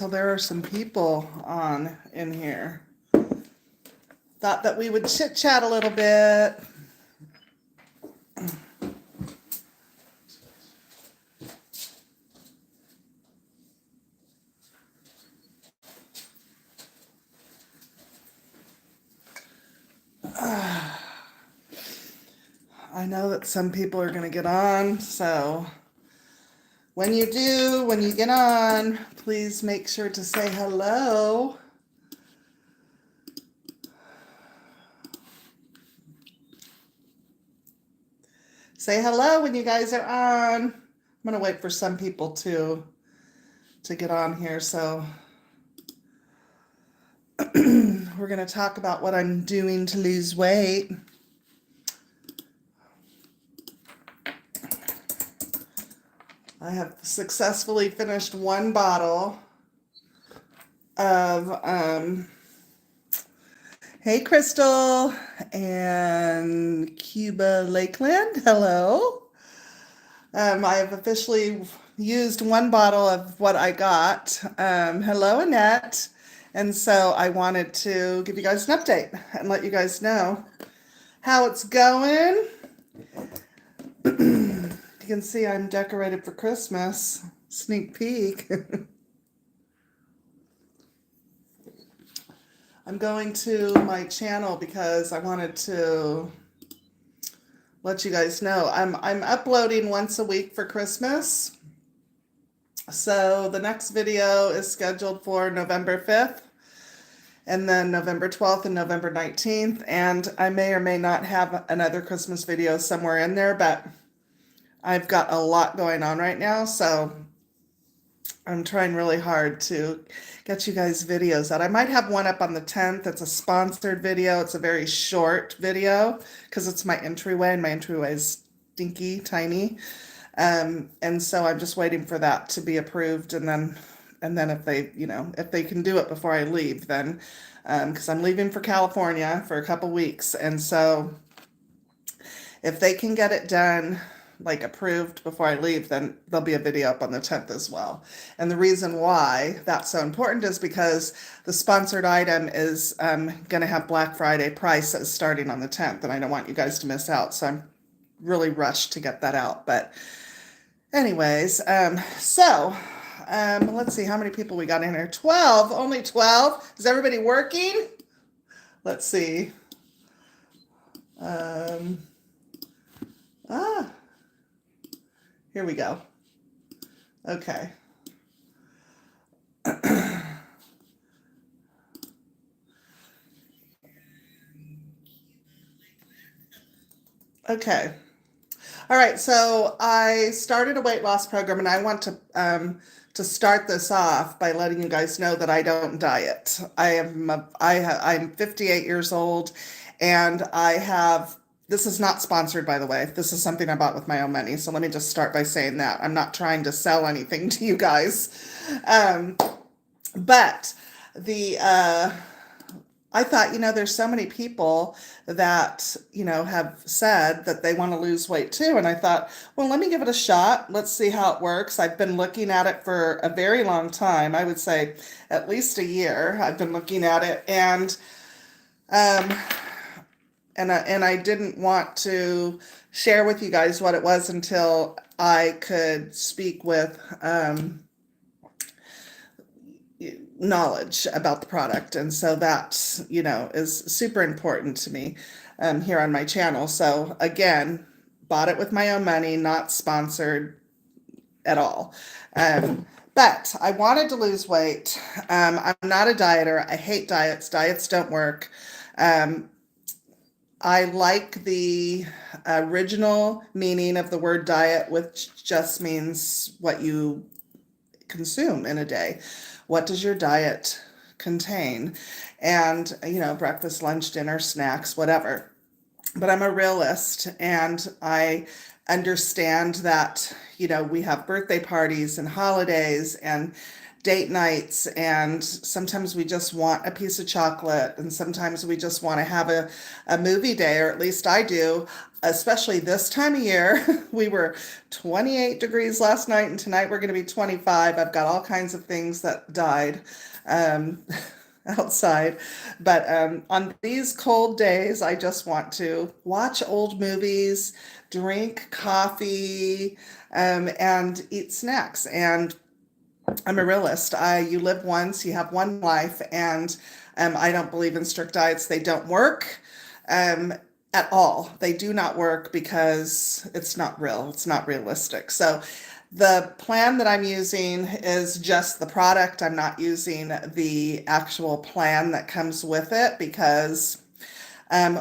So there are some people on in here. Thought that we would chit chat a little bit. I know that some people are going to get on, so when you do, when you get on, please make sure to say hello. Say hello when you guys are on. I'm going to wait for some people to get on here, so we're going to talk about what I'm doing to lose weight. I have successfully finished one bottle of hey Crystal and Cuba Lakeland, hello. I have officially used one bottle of what I got. Hello Annette. And so I wanted to give you guys an update and let you guys know how it's going. You can see I'm decorated for Christmas. Sneak peek. I'm going to my channel because I wanted to let you guys know I'm uploading once a week for Christmas. So the next video is scheduled for November 5th and then November 12th and November 19th. And I may or may not have another Christmas video somewhere in there, but I've got a lot going on right now. So I'm trying really hard to get you guys videos out. I might have one up on the 10th. It's a sponsored video. It's a very short video because it's my entryway, and my entryway is stinky tiny. And so I'm just waiting for that to be approved, and then if they can do it before I leave, then because I'm leaving for California for a couple weeks, and so if they can get it done, like approved before I leave, then there'll be a video up on the 10th as well. And the reason why that's so important is because the sponsored item is going to have Black Friday prices starting on the 10th, and I don't want you guys to miss out. So I'm really rushed to get that out. But anyways, let's see how many people we got in here. 12, only 12. Is everybody working? Let's see. Here we go. Okay. Okay. All right. So I started a weight loss program, and I want to start this off by letting you guys know that I don't diet. I'm 58 years old, and this is not sponsored, by the way. This is something I bought with my own money. So let me just start by saying that. I'm not trying to sell anything to you guys. But I thought, there's so many people that, have said that they want to lose weight too. And I thought, well, let me give it a shot. Let's see how it works. I've been looking at it for a very long time. I would say at least a year. I've been looking at it, and I didn't want to share with you guys what it was until I could speak with knowledge about the product. And so that, is super important to me here on my channel. So again, bought it with my own money, not sponsored at all. But I wanted to lose weight. I'm not a dieter. I hate diets. Diets don't work. I like the original meaning of the word diet, which just means what you consume in a day. What does your diet contain? And, breakfast, lunch, dinner, snacks, whatever. But I'm a realist, and I understand that, we have birthday parties and holidays, and date nights, and sometimes we just want a piece of chocolate, and sometimes we just want to have a movie day, or at least I do, especially this time of year. We were 28 degrees last night, and tonight we're going to be 25. I've got all kinds of things that died um, outside. But on these cold days, I just want to watch old movies, drink coffee, and eat snacks. And I'm a realist. You live once, you have one life, and I don't believe in strict diets. They don't work um, at all. They do not work because it's not real. It's not realistic. So the plan that I'm using is just the product. I'm not using the actual plan that comes with it because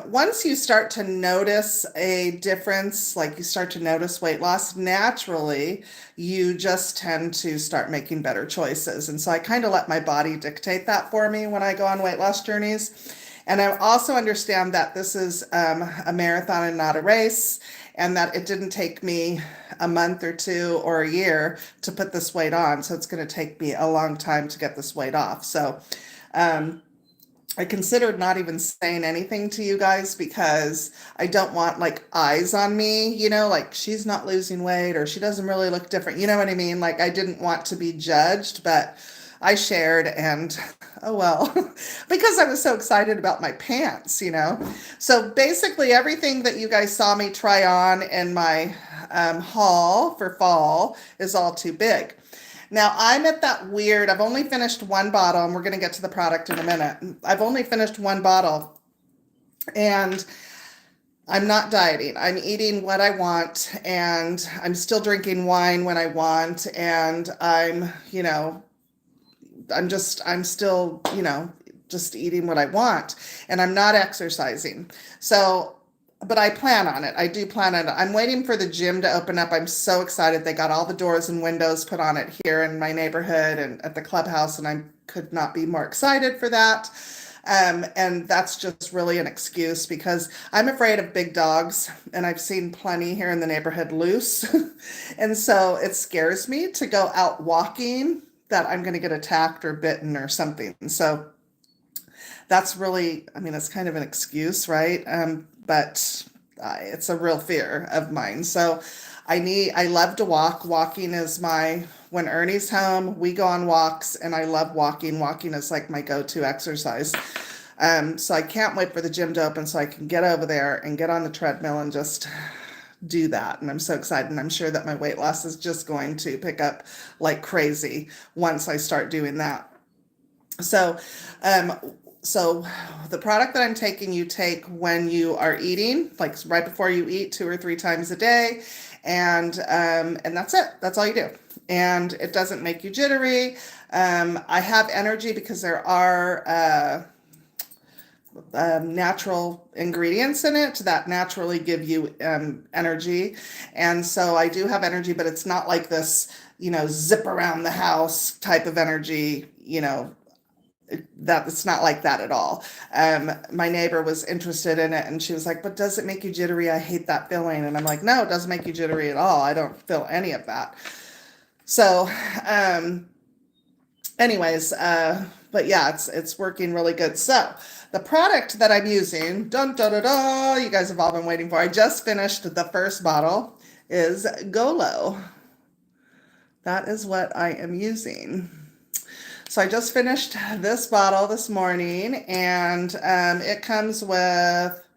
once you start to notice a difference, like you start to notice weight loss, naturally, you just tend to start making better choices. And so I kind of let my body dictate that for me when I go on weight loss journeys. And I also understand that this is a marathon and not a race, and that it didn't take me a month or two or a year to put this weight on. So it's going to take me a long time to get this weight off. So, I considered not even saying anything to you guys because I don't want like eyes on me, like she's not losing weight or she doesn't really look different. You know what I mean? Like I didn't want to be judged, but I shared, and oh well, because I was so excited about my pants. So basically everything that you guys saw me try on in my haul for fall is all too big. Now I'm at that weird, I've only finished one bottle, and we're going to get to the product in a minute. I've only finished one bottle, and I'm not dieting. I'm eating what I want, and I'm still drinking wine when I want, and I'm still, just eating what I want, and I'm not exercising. So but I plan on it. I do plan on it. I'm waiting for the gym to open up. I'm so excited. They got all the doors and windows put on it here in my neighborhood and at the clubhouse, and I could not be more excited for that. And that's just really an excuse because I'm afraid of big dogs, and I've seen plenty here in the neighborhood loose. And so it scares me to go out walking that I'm going to get attacked or bitten or something. So that's really, it's kind of an excuse, right? But it's a real fear of mine. So I love to walk. Walking is when Ernie's home, we go on walks, and I love walking. Walking is like my go-to exercise. So I can't wait for the gym to open so I can get over there and get on the treadmill and just do that. And I'm so excited. And I'm sure that my weight loss is just going to pick up like crazy once I start doing that. So the product that I'm taking, you take when you are eating, like right before you eat 2 or 3 times a day. And that's it. That's all you do. And it doesn't make you jittery. I have energy because there are natural ingredients in it that naturally give you energy. And so I do have energy, but it's not like this, zip around the house type of energy, that it's not like that at all. My neighbor was interested in it, and she was like, but does it make you jittery? I hate that feeling. And I'm like, no, it doesn't make you jittery at all. I don't feel any of that. So anyways, but yeah, it's working really good. So the product that I'm using, dun, da, da, da, you guys have all been waiting for, I just finished the first bottle, is Golo. That is what I am using. So I just finished this bottle this morning, and it comes with,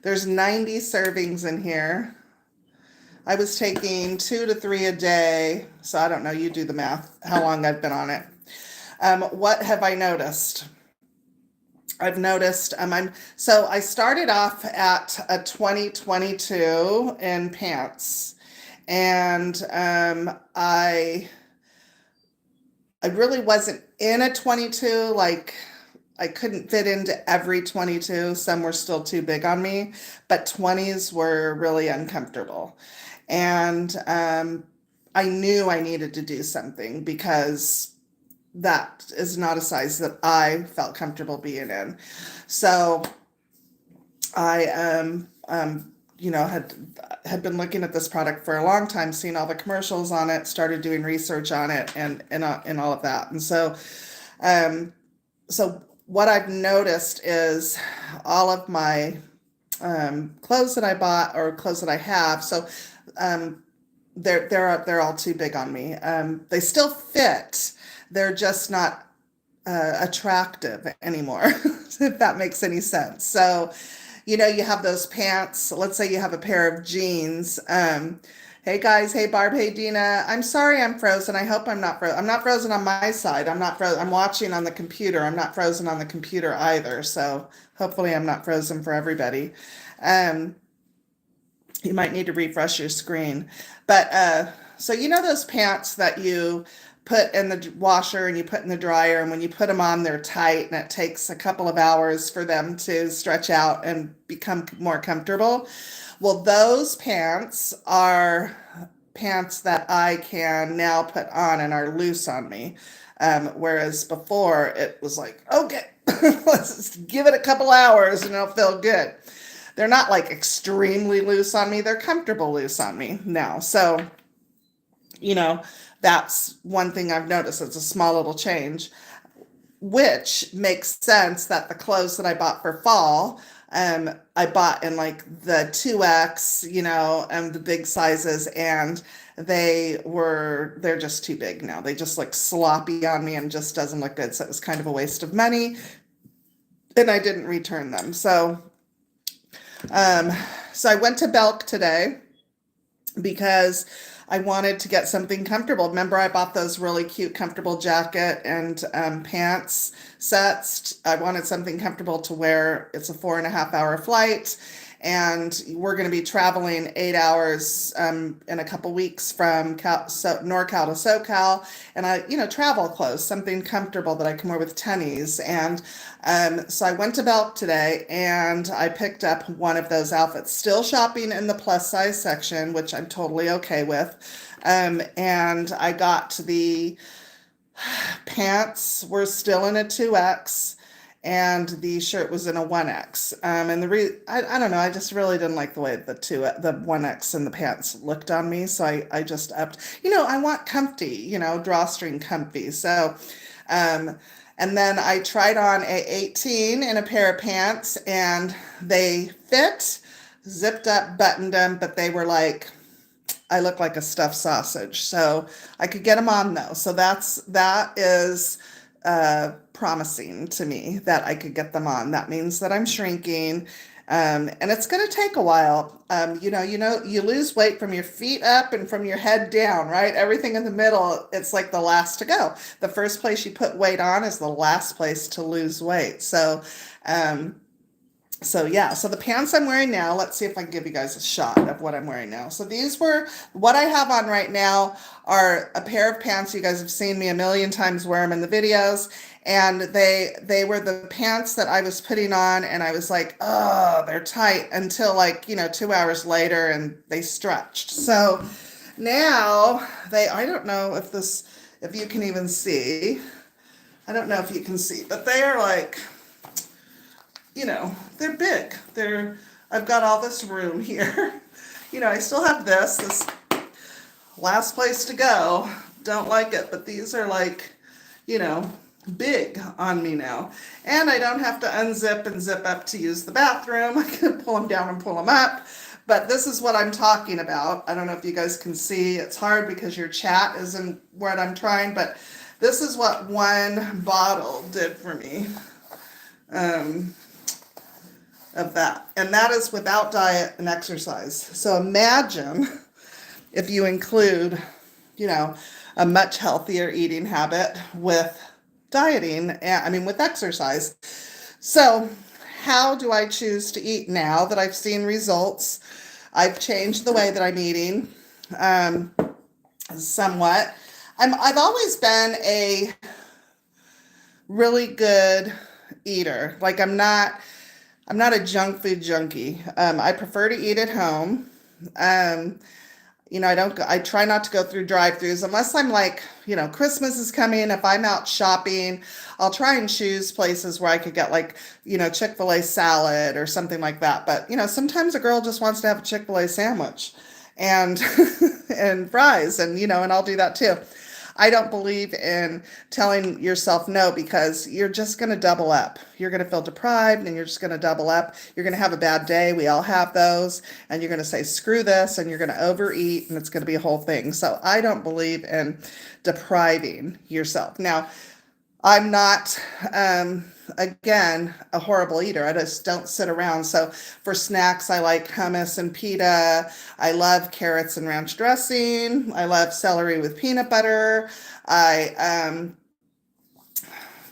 there's 90 servings in here. I was taking 2 to 3 a day, so I don't know, you do the math, how long I've been on it. What have I noticed? I've noticed, so I started off at a 20-22 in pants, and I really wasn't in a 22, like I couldn't fit into every 22. Some were still too big on me, but 20s were really uncomfortable. And I knew I needed to do something because that is not a size that I felt comfortable being in. So I had been looking at this product for a long time, seen all the commercials on it, started doing research on it, and all of that. And um, so what I've noticed is all of my clothes that I bought or clothes that I have. So they're all too big on me. They still fit. They're just not attractive anymore, if that makes any sense. So, you have those pants. Let's say you have a pair of jeans. Hey guys, hey Barb, hey Dina. I'm sorry I'm frozen. I hope I'm not frozen. I'm not frozen on my side. I'm not frozen. I'm watching on the computer. I'm not frozen on the computer either. So hopefully I'm not frozen for everybody. You might need to refresh your screen. But so those pants that you put in the washer and you put in the dryer, and when you put them on, they're tight and it takes a couple of hours for them to stretch out and become more comfortable. Well, those pants are pants that I can now put on and are loose on me. Whereas before it was like, okay, let's just give it a couple hours and it'll feel good. They're not like extremely loose on me. They're comfortable loose on me now. So, that's one thing I've noticed. It's a small little change, which makes sense that the clothes that I bought for fall, I bought in like the 2X, and the big sizes, and they're just too big now. They just look sloppy on me and just doesn't look good. So it was kind of a waste of money, and I didn't return them. So I went to Belk today because I wanted to get something comfortable. Remember, I bought those really cute, comfortable jacket and pants sets. I wanted something comfortable to wear. It's a 4.5-hour flight, and we're going to be traveling 8 hours in a couple weeks from NorCal to SoCal. And I, travel clothes, something comfortable that I can wear with tennies. And so I went to Belk today and I picked up one of those outfits, still shopping in the plus size section, which I'm totally okay with. And I got the pants were still in a 2X. And the shirt was in a 1X. And I don't know, I just really didn't like the way the 1X and the pants looked on me. So I just upped, I want comfy, drawstring comfy. So, and then I tried on a 18 in a pair of pants, and they fit, zipped up, buttoned them, but they were like, I look like a stuffed sausage. So I could get them on though. So that is promising to me that I could get them on. That means that I'm shrinking, and it's going to take a while. You lose weight from your feet up and from your head down, right? Everything in the middle, it's like the last to go. The first place you put weight on is the last place to lose weight. So the pants I'm wearing now, let's see if I can give you guys a shot of what I'm wearing now. So what I have on right now are a pair of pants. You guys have seen me a million times wear them in the videos. And they were the pants that I was putting on, and I was like, oh, they're tight, until 2 hours later, and they stretched. So now I don't know if you can even see. I don't know if you can see, but they are like, they're big. I've got all this room here. I still have this last place to go. Don't like it, but these are like, big on me now. And I don't have to unzip and zip up to use the bathroom. I can pull them down and pull them up. But this is what I'm talking about. I don't know if you guys can see. It's hard because your chat isn't what I'm trying, but this is what one bottle did for me. Of that. And that is without diet and exercise. So imagine if you include, a much healthier eating habit with dieting, with exercise. So how do I choose to eat now that I've seen results? I've changed the way that I'm eating somewhat. I've always been a really good eater. Like I'm not a junk food junkie. I prefer to eat at home. I try not to go through drive-throughs unless I'm like, Christmas is coming. If I'm out shopping, I'll try and choose places where I could get like, Chick-fil-A salad or something like that. But, sometimes a girl just wants to have a Chick-fil-A sandwich and and fries and I'll do that too. I don't believe in telling yourself no because you're just going to double up. You're going to feel deprived and you're just going to double up. You're going to have a bad day. We all have those. And you're going to say, screw this, and you're going to overeat, and it's going to be a whole thing. So I don't believe in depriving yourself. Now, I'm not, again, a horrible eater. I just don't sit around. So for snacks, I like hummus and pita. I love carrots and ranch dressing. I love celery with peanut butter. I'm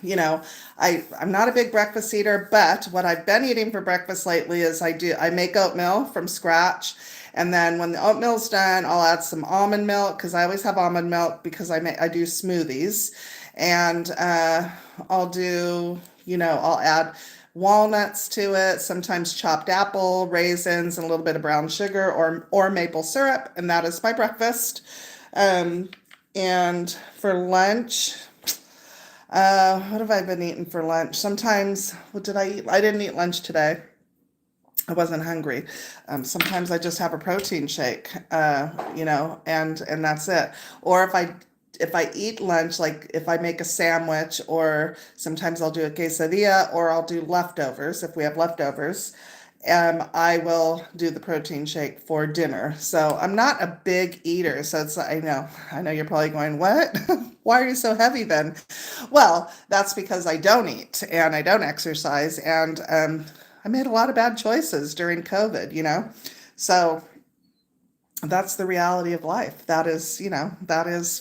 not a big breakfast eater, but what I've been eating for breakfast lately is I make oatmeal from scratch. And then when the oatmeal's done, I'll add some almond milk because I always have almond milk because I do smoothies. And I'll add walnuts to it, sometimes chopped apple, raisins, and a little bit of brown sugar or maple syrup, and that is my breakfast. And for lunch, what have I been eating for lunch? Sometimes, what did I eat? I didn't eat lunch today. I wasn't hungry. Sometimes I just have a protein shake, and that's it. Or if I eat lunch, like if I make a sandwich, or sometimes I'll do a quesadilla, or I'll do leftovers. If we have leftovers, I will do the protein shake for dinner. So I'm not a big eater. So I know you're probably going, what? Why are you so heavy then? Well, that's because I don't eat and I don't exercise. And I made a lot of bad choices during COVID, So that's the reality of life. That is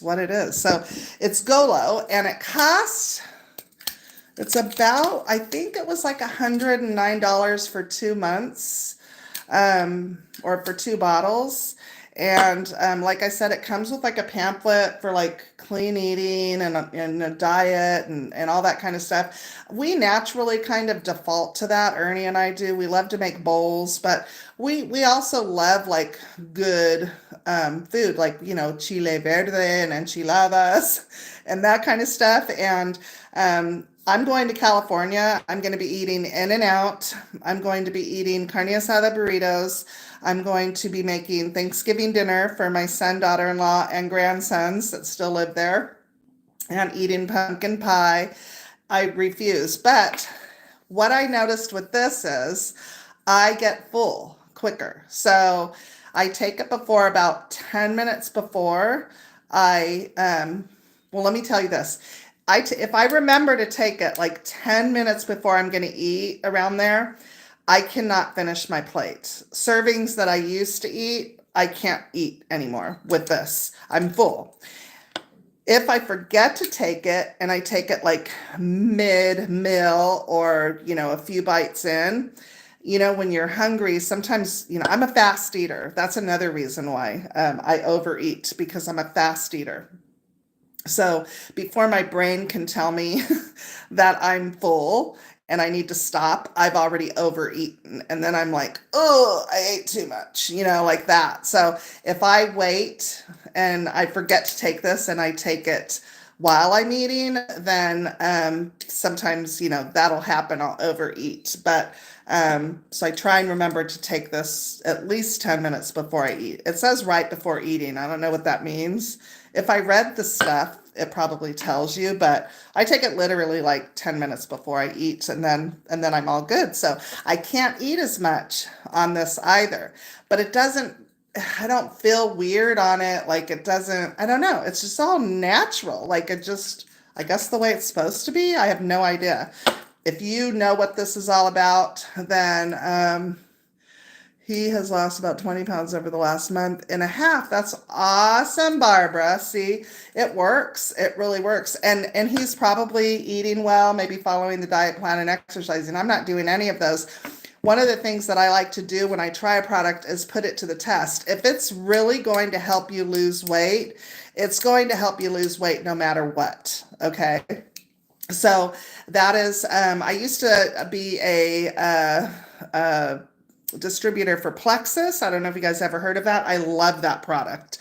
what it is. So it's Golo, and it's about, I think it was like $109 for 2 months, or for 2 bottles. And like I said, it comes with like a pamphlet for like clean eating and a diet and all that kind of stuff. We naturally kind of default to that. Ernie and I do. We love to make bowls, but we also love like good food, like, chile verde and enchiladas and that kind of stuff. And I'm going to California. I'm going to be eating In-N-Out. I'm going to be eating carne asada burritos. I'm going to be making Thanksgiving dinner for my son, daughter-in-law, and grandsons that still live there, and eating pumpkin pie. I refuse. But what I noticed with this is I get full quicker. So I take it before about 10 minutes before well, let me tell you this. If I remember to take it like 10 minutes before I'm going to eat around there, I cannot finish my plate. Servings that I used to eat, I can't eat anymore with this. I'm full. If I forget to take it and I take it like mid-meal or, a few bites in, when you're hungry, sometimes, I'm a fast eater. That's another reason why I overeat, because I'm a fast eater. So before my brain can tell me that I'm full and I need to stop, I've already overeaten. And then I'm like, oh, I ate too much, like that. So if I wait and I forget to take this and I take it while I'm eating, then sometimes, that'll happen. I'll overeat. But so I try and remember to take this at least 10 minutes before I eat. It says right before eating. I don't know what that means. If I read the stuff, it probably tells you, but I take it literally like 10 minutes before I eat, and then I'm all good. So I can't eat as much on this either, but I don't feel weird on it. Like it doesn't, I don't know. It's just all natural. Like I guess the way it's supposed to be. I have no idea. If you know what this is all about, then he has lost about 20 pounds over the last month and a half. That's awesome, Barbara. See, it works. It really works. And he's probably eating well, maybe following the diet plan and exercising. I'm not doing any of those. One of the things that I like to do when I try a product is put it to the test. If it's really going to help you lose weight, it's going to help you lose weight no matter what. Okay. So that is, I used to be a distributor for Plexus. I don't know if you guys ever heard of that. I love that product.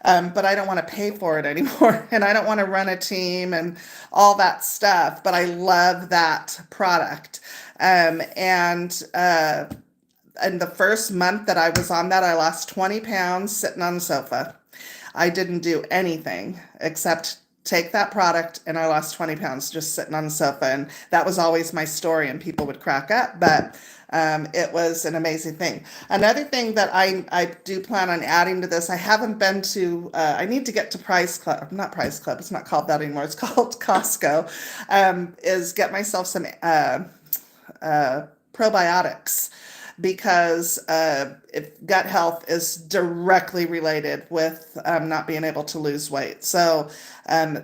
But I don't want to pay for it anymore. And I don't want to run a team and all that stuff. But I love that product. In the first month that I was on that, I lost 20 pounds sitting on the sofa. I didn't do anything except take that product, and I lost 20 pounds just sitting on the sofa. And that was always my story, and people would crack up, but it was an amazing thing. Another thing that I do plan on adding to this, I haven't been to, I need to get to Price Club, not Price Club, it's not called that anymore, it's called Costco, is get myself some probiotics, because if gut health is directly related with not being able to lose weight. So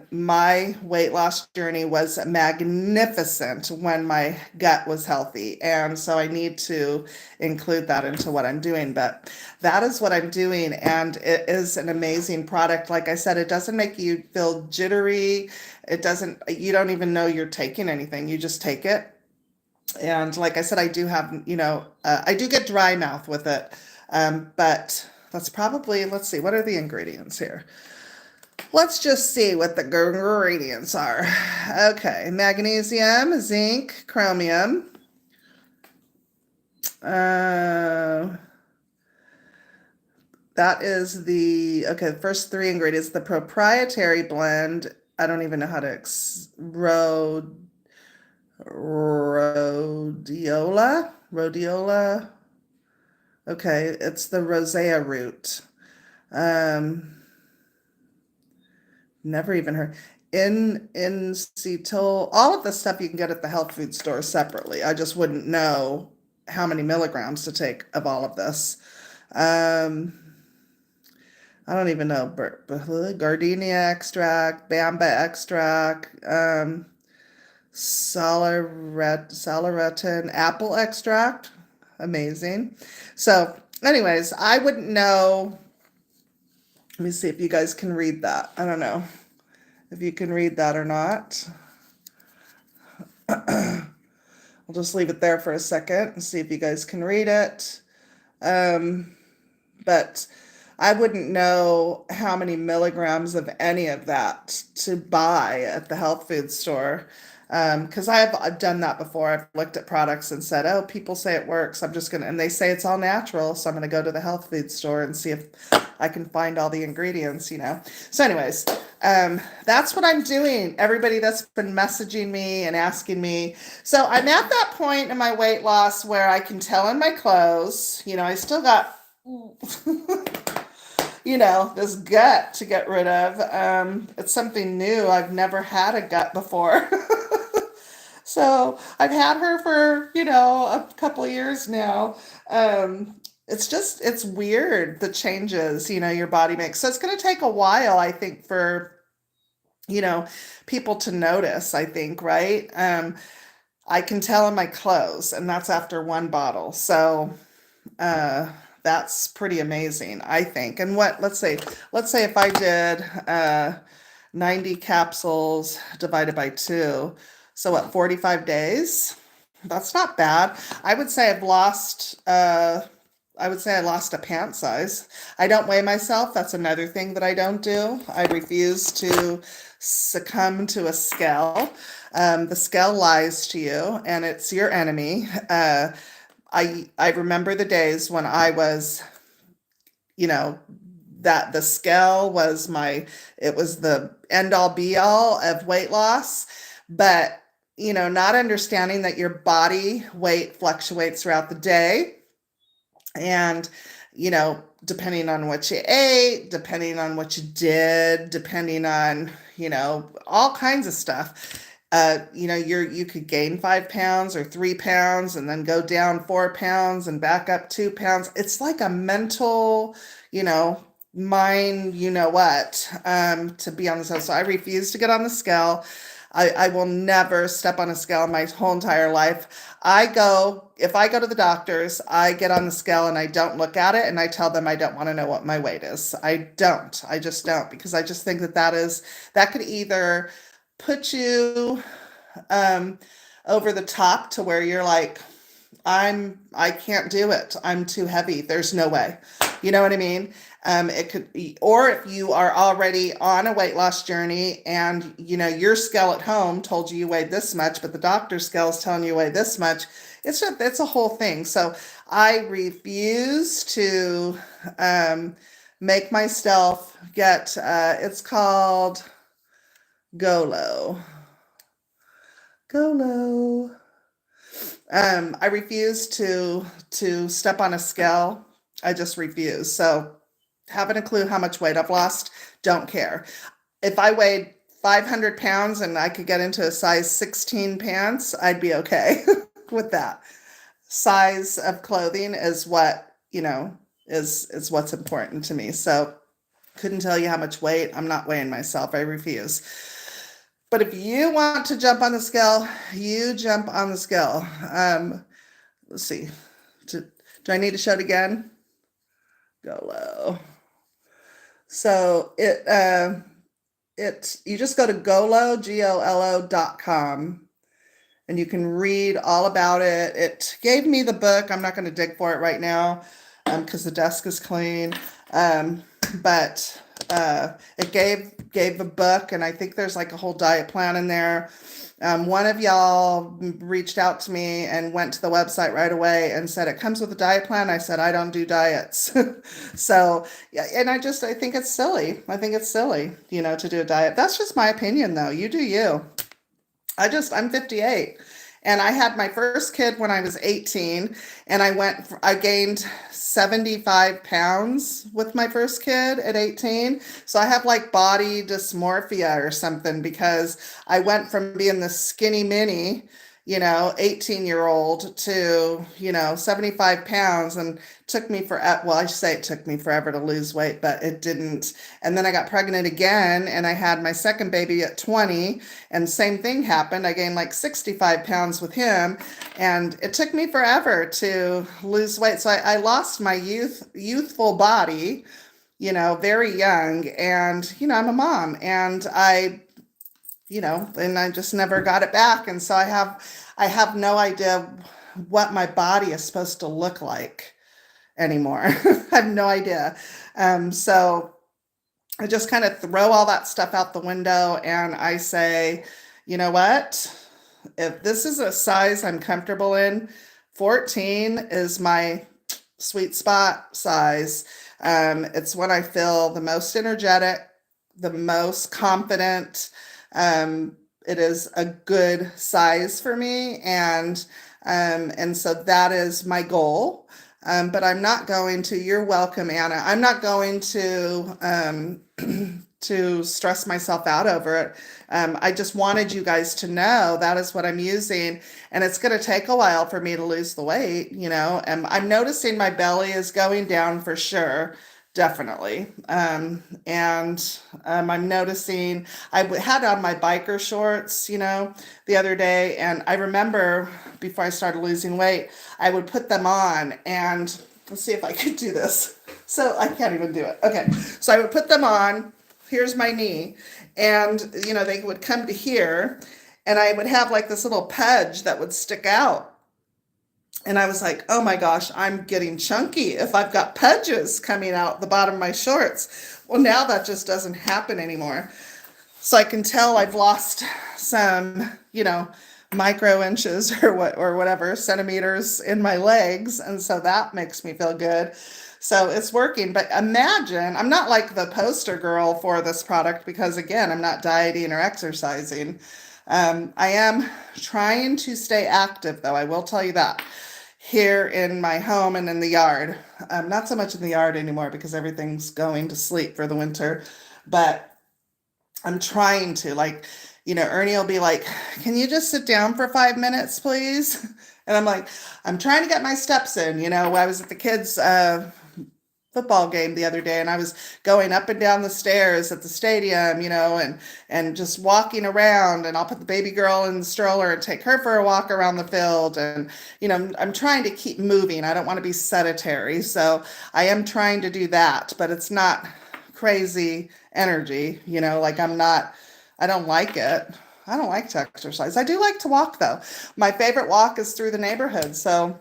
my weight loss journey was magnificent when my gut was healthy. And so I need to include that into what I'm doing. But that is what I'm doing. And it is an amazing product. Like I said, it doesn't make you feel jittery. It doesn't, you don't even know you're taking anything. You just take it. And like I said, I do have, I do get dry mouth with it. But that's probably, let's see, what are the ingredients here? Let's just see what the ingredients are. Okay, magnesium, zinc, chromium. That is the first three ingredients. The proprietary blend, I don't even know how to rhodiola. Okay, it's the rosea root. Never even heard. Incitol, all of the stuff you can get at the health food store separately. I just wouldn't know how many milligrams to take of all of this. I don't even know. Gardenia extract, bamba extract, salaretin apple extract. Amazing. So anyways, I wouldn't know. Let me see if you guys can read that. I don't know if you can read that or not. I'll just leave it there for a second and see if you guys can read it. But I wouldn't know how many milligrams of any of that to buy at the health food store. Because I've done that before. I've looked at products and said, oh, people say it works. I'm just going to, and they say it's all natural. So I'm going to go to the health food store and see if I can find all the ingredients, So anyways, that's what I'm doing. Everybody that's been messaging me and asking me. So I'm at that point in my weight loss where I can tell in my clothes, I still got, this gut to get rid of. It's something new. I've never had a gut before. So I've had her for, a couple of years now. It's weird, the changes, your body makes. So it's going to take a while, I think, for, people to notice, I think, right? I can tell in my clothes, and that's after one bottle. So that's pretty amazing, I think. And let's say if I did 90 capsules divided by 2, so what, 45 days? That's not bad. I would say I lost a pant size. I don't weigh myself. That's another thing that I don't do. I refuse to succumb to a scale. The scale lies to you, and it's your enemy. I remember the days when I was, that the scale was it was the end all be all of weight loss, but not understanding that your body weight fluctuates throughout the day. And, depending on what you ate, depending on what you did, depending on, all kinds of stuff. You could gain 5 pounds or 3 pounds and then go down 4 pounds and back up 2 pounds. It's like a mental, mind, to be on the scale. So I refuse to get on the scale. I will never step on a scale my whole entire life. If I go to the doctors, I get on the scale and I don't look at it, and I tell them I don't want to know what my weight is. I just don't, because I just think that could either put you over the top to where you're like I can't do it. I'm too heavy. There's no way. You know what I mean? It could be, or if you are already on a weight loss journey and your scale at home told you weighed this much, but the doctor's scale is telling you weigh this much. It's a whole thing. So I refuse to make myself get. It's called Go Low. Go Low. I refuse to step on a scale. I just refuse. So haven't a clue how much weight I've lost. Don't care. If I weighed 500 pounds and I could get into a size 16 pants, I'd be okay with that. Size of clothing is what, is what's important to me. So couldn't tell you how much weight. I'm not weighing myself. I refuse. But if you want to jump on the scale, you jump on the scale. Let's see. Do I need to show it again? Go Low. So you just go to GoLo, GOLO.com, and you can read all about it. It gave me the book. I'm not going to dig for it right now because the desk is clean. But it gave a book, and I think there's like a whole diet plan in there. One of y'all reached out to me and went to the website right away and said it comes with a diet plan. I said I don't do diets. So yeah, and I think it's silly. I think it's silly, to do a diet. That's just my opinion, though. You do you. I'm 58. And I had my first kid when I was 18, and I gained 75 pounds with my first kid at 18. So I have like body dysmorphia or something because I went from being the skinny mini, 18-year-old to, 75 pounds, and took me I say it took me forever to lose weight, but it didn't. And then I got pregnant again, and I had my second baby at 20, and same thing happened. I gained like 65 pounds with him, and it took me forever to lose weight. So I lost my youthful body, very young, and, I'm a mom, and and I just never got it back. And so I have no idea what my body is supposed to look like anymore. I have no idea. So I just kind of throw all that stuff out the window, and I say, you know what? If this is a size I'm comfortable in, 14 is my sweet spot size. It's when I feel the most energetic, the most confident. It is a good size for me, and so that is my goal. But I'm not going to. You're welcome, Anna. I'm not going to to stress myself out over it. I just wanted you guys to know that is what I'm using, and it's going to take a while for me to lose the weight. And I'm noticing my belly is going down for sure. Definitely. And I'm noticing I had on my biker shorts, the other day. And I remember before I started losing weight, I would put them on, and let's see if I could do this. So I can't even do it. Okay. So I would put them on. Here's my knee. And, they would come to here, and I would have like this little pudge that would stick out. And I was like, oh my gosh, I'm getting chunky if I've got pudges coming out the bottom of my shorts. Well, now that just doesn't happen anymore. So I can tell I've lost some, micro inches or whatever centimeters in my legs. And so that makes me feel good. So it's working. But imagine, I'm not like the poster girl for this product because, again, I'm not dieting or exercising. I am trying to stay active, though. I will tell you that. Here in my home and in the yard. Not so much in the yard anymore because everything's going to sleep for the winter. But I'm trying to, Ernie will be like, can you just sit down for 5 minutes, please? And I'm like, I'm trying to get my steps in. I was at the kids' football game the other day, and I was going up and down the stairs at the stadium, and just walking around, and I'll put the baby girl in the stroller and take her for a walk around the field. And, I'm trying to keep moving. I don't want to be sedentary. So I am trying to do that, but it's not crazy energy, I don't like it. I don't like to exercise. I do like to walk, though. My favorite walk is through the neighborhood. So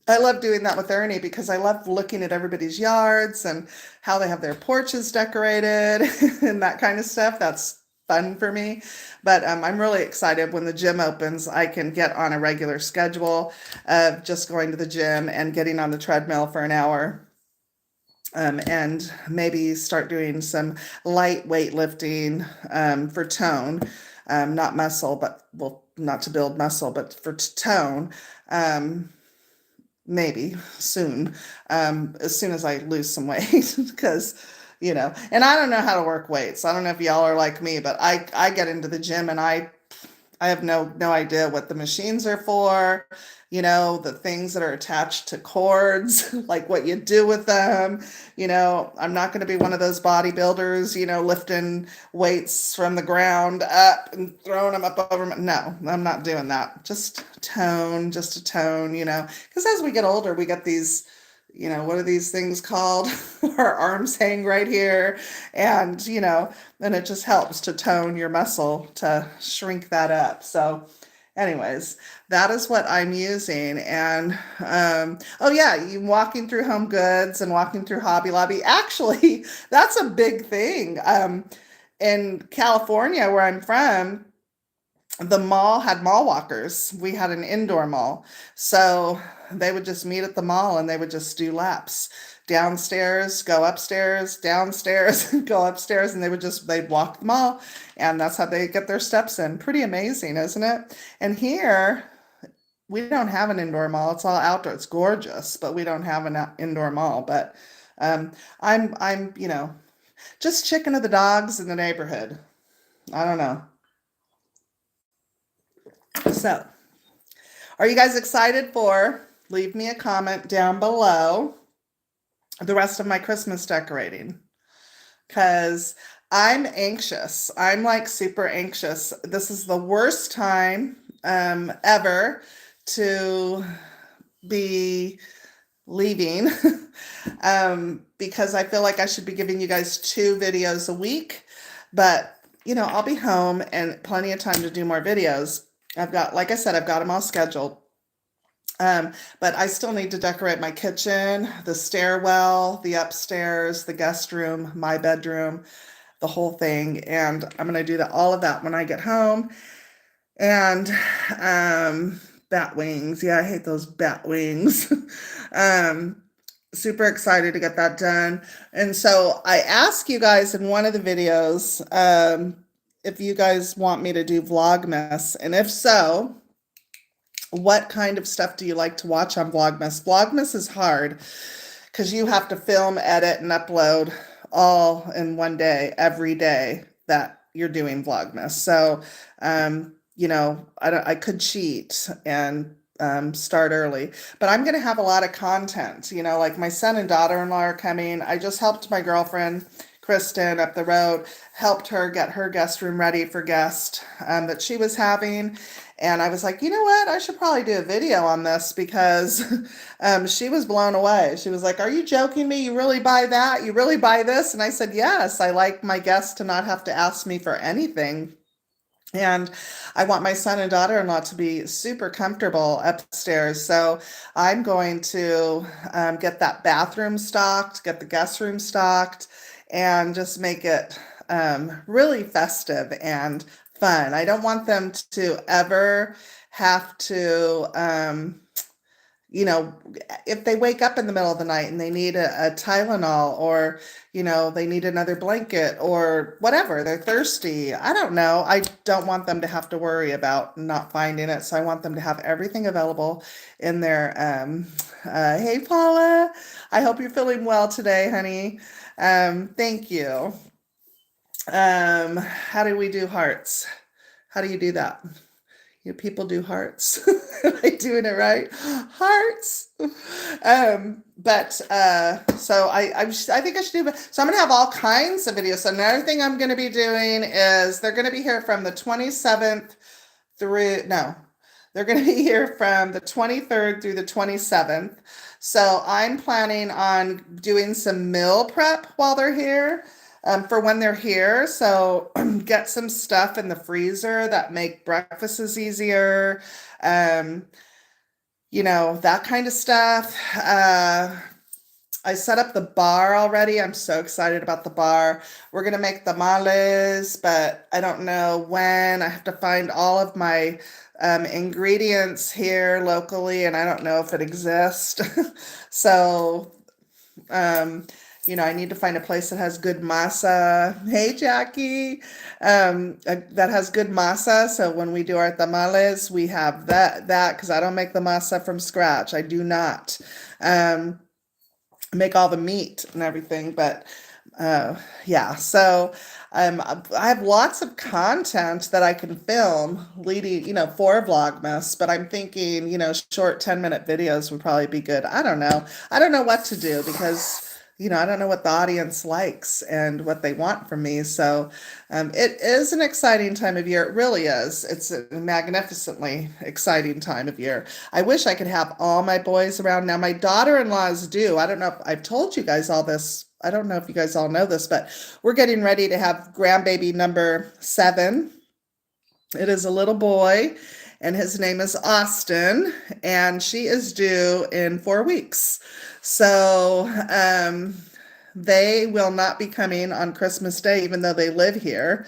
I love doing that with Ernie because I love looking at everybody's yards and how they have their porches decorated and that kind of stuff. That's fun for me. But I'm really excited when the gym opens. I can get on a regular schedule of just going to the gym and getting on the treadmill for an hour. And maybe start doing some light weightlifting for tone, not muscle, but well, not to build muscle, but for tone. Maybe soon, as soon as I lose some weight, because, and I don't know how to work weights. I don't know if y'all are like me, but I get into the gym and I have no idea what the machines are for, the things that are attached to cords, like what you do with them. I'm not going to be one of those bodybuilders, lifting weights from the ground up and throwing them up over. No, I'm not doing that. Just a tone, because as we get older, we get these, what are these things called? Our arms hang right here. And, and it just helps to tone your muscle to shrink that up. So anyways, that is what I'm using. And, oh yeah, you walking through Home Goods and walking through Hobby Lobby. Actually, that's a big thing. In California, where I'm from, the mall had mall walkers. We had an indoor mall. So they would just meet at the mall and they would just do laps downstairs, go upstairs, downstairs, go upstairs, and they'd walk the mall, and that's how they get their steps in. Pretty amazing, isn't it? And here, we don't have an indoor mall. It's all outdoor. It's gorgeous, but we don't have an indoor mall. But I'm just chicken of the dogs in the neighborhood. I don't know. So, are you guys excited for? Leave me a comment down below the rest of my Christmas decorating, because I'm anxious. I'm like super anxious. This is the worst time ever to be leaving because I feel like I should be giving you guys 2 videos a week, but I'll be home and plenty of time to do more videos. Like I said, I've got them all scheduled. But I still need to decorate my kitchen, the stairwell, the upstairs, the guest room, my bedroom, the whole thing. And I'm going to do all of that when I get home. And bat wings. Yeah, I hate those bat wings. Super excited to get that done. And so I asked you guys in one of the videos if you guys want me to do Vlogmas. And if so, what kind of stuff do you like to watch on Vlogmas? Vlogmas is hard because you have to film, edit, and upload all in one day, every day that you're doing Vlogmas. So, I could cheat and start early, but I'm going to have a lot of content, like my son and daughter-in-law are coming. I just helped my girlfriend, Kristen, up the road, helped her get her guest room ready for guests that she was having. And I was like, you know what? I should probably do a video on this because she was blown away. She was like, are you joking me? You really buy that? You really buy this? And I said, yes, I like my guests to not have to ask me for anything. And I want my son and daughter-in-law to be super comfortable upstairs. So I'm going to get that bathroom stocked, get the guest room stocked, and just make it really festive and fun. I don't want them to ever have to, if they wake up in the middle of the night and they need a Tylenol, or, they need another blanket or whatever, they're thirsty. I don't know. I don't want them to have to worry about not finding it. So I want them to have everything available in their, hey, Paula, I hope you're feeling well today, honey. Thank you. How do we do hearts? How do you do that? People do hearts. Am I doing it right? Hearts. So I think I should do. So I'm gonna have all kinds of videos. So another thing I'm gonna be doing is they're gonna be here from the 27th through they're gonna be here from the 23rd through the 27th. So I'm planning on doing some meal prep while they're here. For when they're here. So get some stuff in the freezer that make breakfasts easier. that kind of stuff. I set up the bar already. I'm so excited about the bar. We're going to make tamales, but I don't know when. I have to find all of my ingredients here locally, and I don't know if it exists. So, um, I need to find a place that has good masa. Hey, Jackie, that has good masa. So when we do our tamales, we have that because I don't make the masa from scratch. I do not. Make all the meat and everything, but yeah, so I have lots of content that I can film leading, for Vlogmas, but I'm thinking, short 10-minute videos would probably be good. I don't know what to do because I don't know what the audience likes and what they want from me. So it is an exciting time of year. It really is. It's a magnificently exciting time of year. I wish I could have all my boys around. Now, my daughter-in-laws do. I don't know if I've told you guys all this. I don't know if you guys all know this, but we're getting ready to have grandbaby number 7. It is a little boy, and his name is Austin, and she is due in 4 weeks. So they will not be coming on Christmas Day, even though they live here,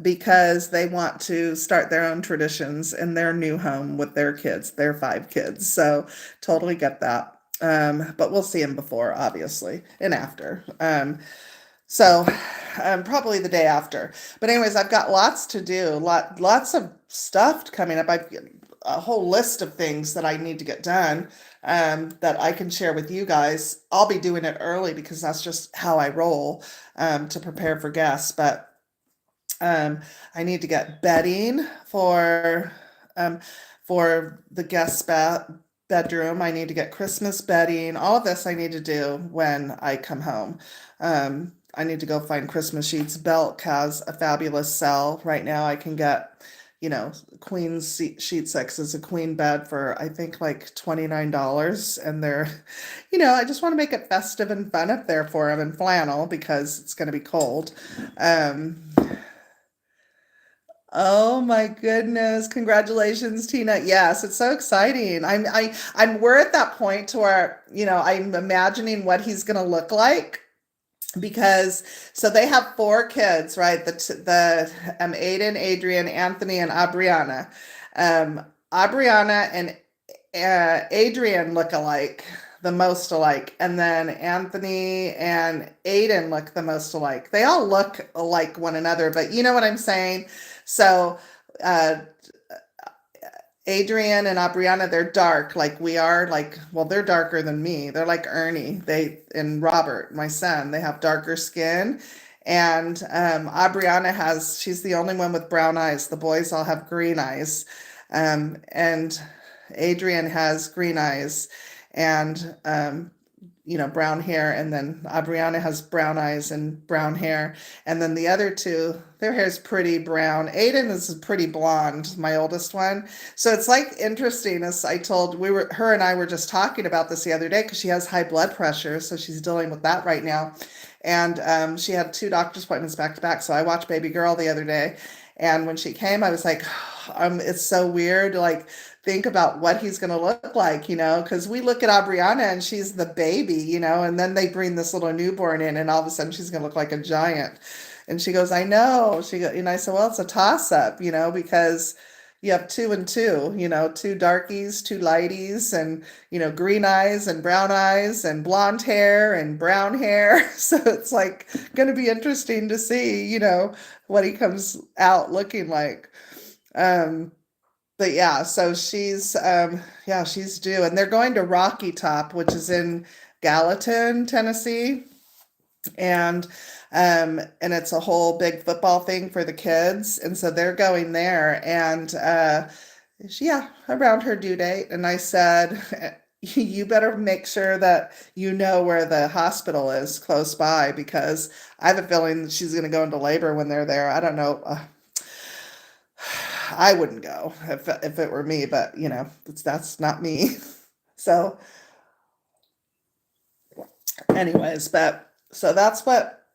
because they want to start their own traditions in their new home with their kids, their 5 kids. So totally get that. But we'll see them before, obviously, and after. So probably the day after. But anyways, I've got lots to do, lots of stuff coming up. I've got a whole list of things that I need to get done that I can share with you guys. I'll be doing it early because that's just how I roll to prepare for guests. But I need to get bedding for the guest bedroom. I need to get Christmas bedding. All of this I need to do when I come home. I need to go find Christmas sheets. Belk has a fabulous sale right now. I can get, queen sheet 6 is a queen bed for I think like $29, and they're, I just want to make it festive and fun up there for them in flannel because it's going to be cold. Oh my goodness. Congratulations, Tina. Yes, it's so exciting. We're at that point to where, I'm imagining what he's going to look like because so they have 4 kids, right? The Aiden, Adrian, Anthony, and Abriana. Abriana and Adrian look alike, the most alike, and then Anthony and Aiden look the most alike. They all look like one another, but you know what I'm saying? So uh, Adrian and Abriana, they're dark like we are. Well, they're darker than me. They're like Ernie. And Robert, my son, they have darker skin. And Abriana she's the only one with brown eyes. The boys all have green eyes. And Adrian has green eyes and brown hair, and then Abriana has brown eyes and brown hair, and then the other 2, their hair is pretty brown. Aiden is pretty blonde, my oldest one. So it's like interesting, as I told, her and I were just talking about this the other day because she has high blood pressure, so she's dealing with that right now. And she had 2 doctor's appointments back to back. So I watched baby girl the other day, and when she came, I was like, it's so weird, like think about what he's going to look like, because we look at Abriana and she's the baby, and then they bring this little newborn in and all of a sudden she's going to look like a giant. And she goes, I know. And I said, well, it's a toss up, because you have 2 and 2, 2 darkies, 2 lighties, and, green eyes and brown eyes and blonde hair and brown hair. So it's like going to be interesting to see, what he comes out looking like. But yeah, so she's due, and they're going to Rocky Top, which is in Gallatin, Tennessee, and it's a whole big football thing for the kids, and so they're going there, and around her due date, and I said, you better make sure that you know where the hospital is close by, because I have a feeling that she's going to go into labor when they're there. I don't know. I wouldn't go if it were me, but that's not me. So anyways, so that's what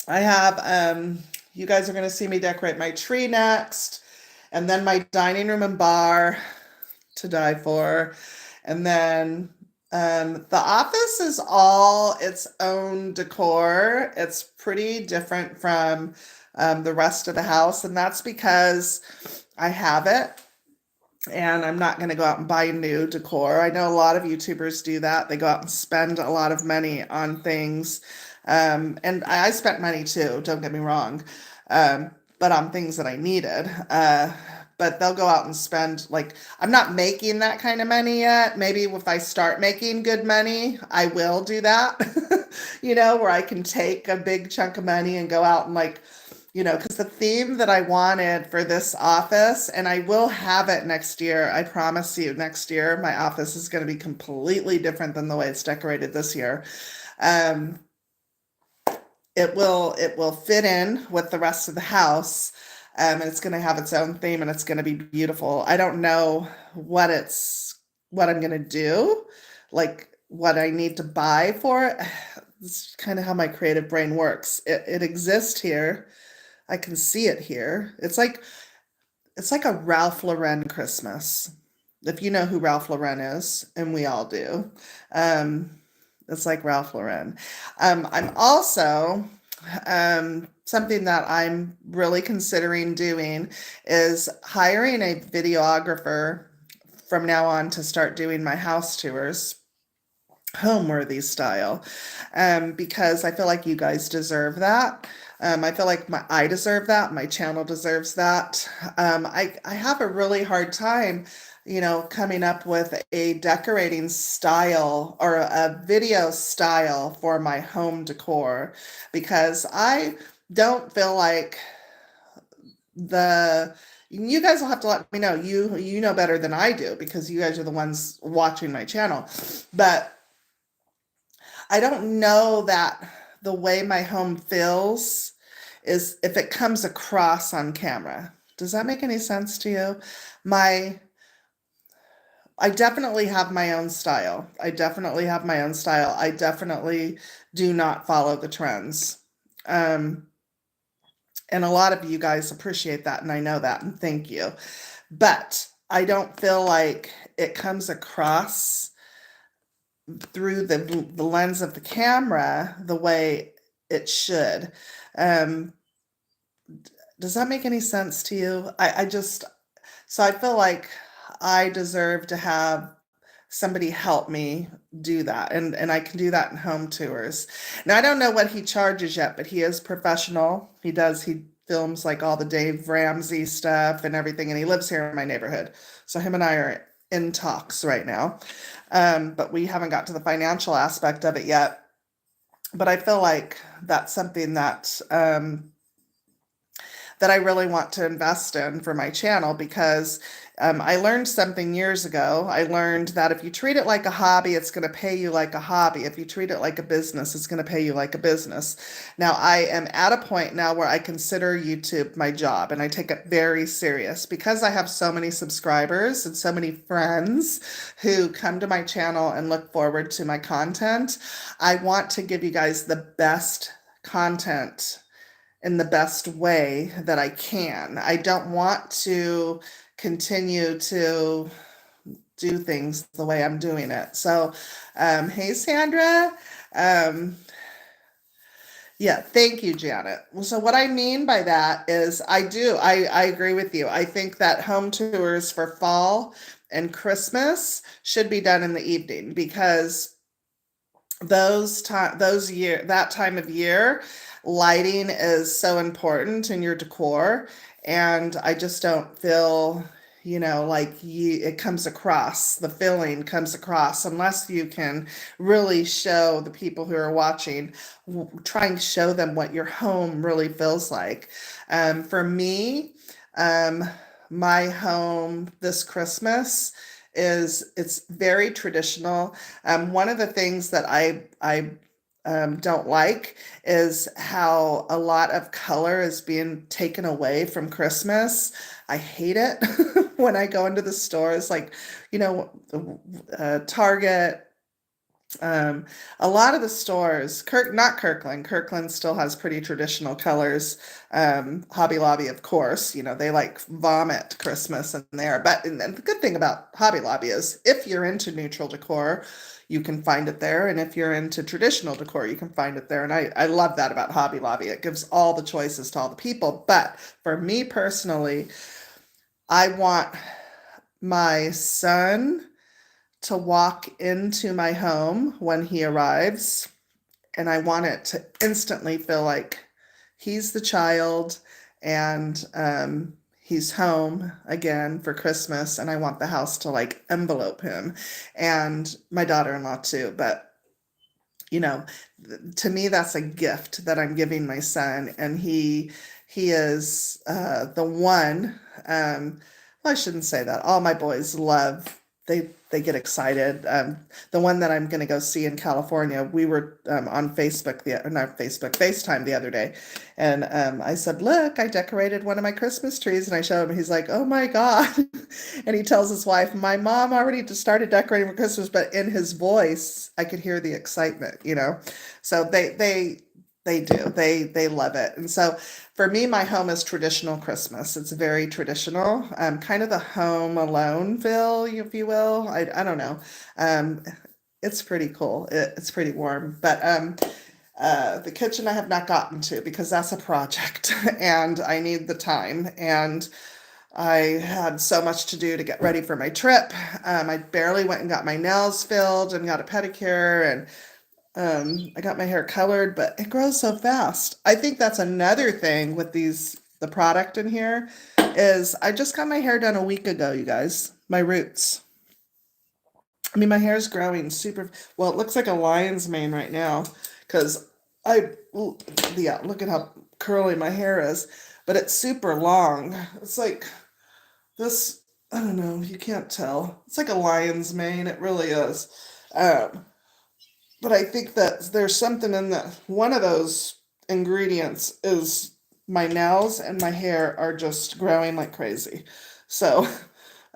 I have. You guys are going to see me decorate my tree next, and then my dining room and bar to die for. And then the office is all its own decor. It's pretty different from the rest of the house, and that's because I have it and I'm not going to go out and buy new decor. I know a lot of YouTubers do that. They go out and spend a lot of money on things. And I spent money too, don't get me wrong, but on things that I needed. But they'll go out and spend, like, I'm not making that kind of money yet. Maybe if I start making good money, I will do that, where I can take a big chunk of money and go out and, like, because the theme that I wanted for this office, and I will have it next year, I promise you, next year, my office is going to be completely different than the way it's decorated this year. It will fit in with the rest of the house, and it's going to have its own theme, and it's going to be beautiful. I don't know what I'm going to do, like what I need to buy for it. It's kind of how my creative brain works. It exists here. I can see it here. It's like a Ralph Lauren Christmas. If you know who Ralph Lauren is, and we all do. It's like Ralph Lauren. I'm also, something that I'm really considering doing is hiring a videographer from now on to start doing my house tours, home-worthy style, because I feel like you guys deserve that. I feel like I deserve that. My channel deserves that. I have a really hard time, coming up with a decorating style or a video style for my home decor, because I don't feel like you guys will have to let me know. You know better than I do, because you guys are the ones watching my channel. But I don't know that the way my home feels is if it comes across on camera. Does that make any sense to you? I definitely have my own style. I definitely do not follow the trends. And a lot of you guys appreciate that, and I know that, and thank you. But I don't feel like it comes across through the lens of the camera the way it should. Does that make any sense to you? So I feel like I deserve to have somebody help me do that, and I can do that in home tours. Now, I don't know what he charges yet, but he is professional. He films like all the Dave Ramsey stuff and everything, and he lives here in my neighborhood. So him and I are in talks right now, but we haven't got to the financial aspect of it yet. But I feel like that's something that I really want to invest in for my channel, because I learned something years ago. I learned that if you treat it like a hobby, it's going to pay you like a hobby. If you treat it like a business, it's going to pay you like a business. Now, I am at a point now where I consider YouTube my job, and I take it very serious, because I have so many subscribers and so many friends who come to my channel and look forward to my content. I want to give you guys the best content in the best way that I can. I don't want to continue to do things the way I'm doing it. So, hey, Sandra. Yeah, thank you, Janet. So what I mean by that is I agree with you. I think that home tours for fall and Christmas should be done in the evening, because that time of year, lighting is so important in your decor, and I just don't feel, like it comes across, the feeling comes across, unless you can really show the people who are watching, try and show them what your home really feels like. For me, my home this Christmas it's very traditional. One of the things that I don't like is how a lot of color is being taken away from Christmas. I hate it when I go into the stores, like, Target, Um, a lot of the stores, not Kirkland. Kirkland still has pretty traditional colors. Hobby Lobby, of course, they like vomit Christmas in there. But and the good thing about Hobby Lobby is if you're into neutral decor, you can find it there. And if you're into traditional decor, you can find it there. And I love that about Hobby Lobby. It gives all the choices to all the people. But for me personally, I want my son to walk into my home when he arrives, and I want it to instantly feel like he's the child and he's home again for Christmas, and I want the house to like envelope him and my daughter-in-law too. But to me, that's a gift that I'm giving my son, and he is the one. Well, I shouldn't say that. All my boys love. They get excited. The one that I'm going to go see in California, we were on Facebook, not Facebook, FaceTime the other day, and I said, "Look, I decorated one of my Christmas trees," and I showed him. He's like, "Oh my God!" And he tells his wife, "My mom already just started decorating for Christmas," but in his voice, I could hear the excitement. So they do. They love it. And so for me, my home is traditional Christmas. It's very traditional, kind of the Home Alone feel, if you will. I don't know. Um, it's pretty cool. It's pretty warm. But the kitchen I have not gotten to because that's a project and I need the time. And I had so much to do to get ready for my trip. I barely went and got my nails filled and got a pedicure, and I got my hair colored, but it grows so fast. I think that's another thing with the product in here is I just got my hair done a week ago, you guys. My roots. I mean, my hair is growing super well. It looks like a lion's mane right now because yeah, look at how curly my hair is, but it's super long. It's like this, I don't know, you can't tell. It's like a lion's mane. It really is. Um, But I think that there's something in that. One of those ingredients is my nails and my hair are just growing like crazy. So,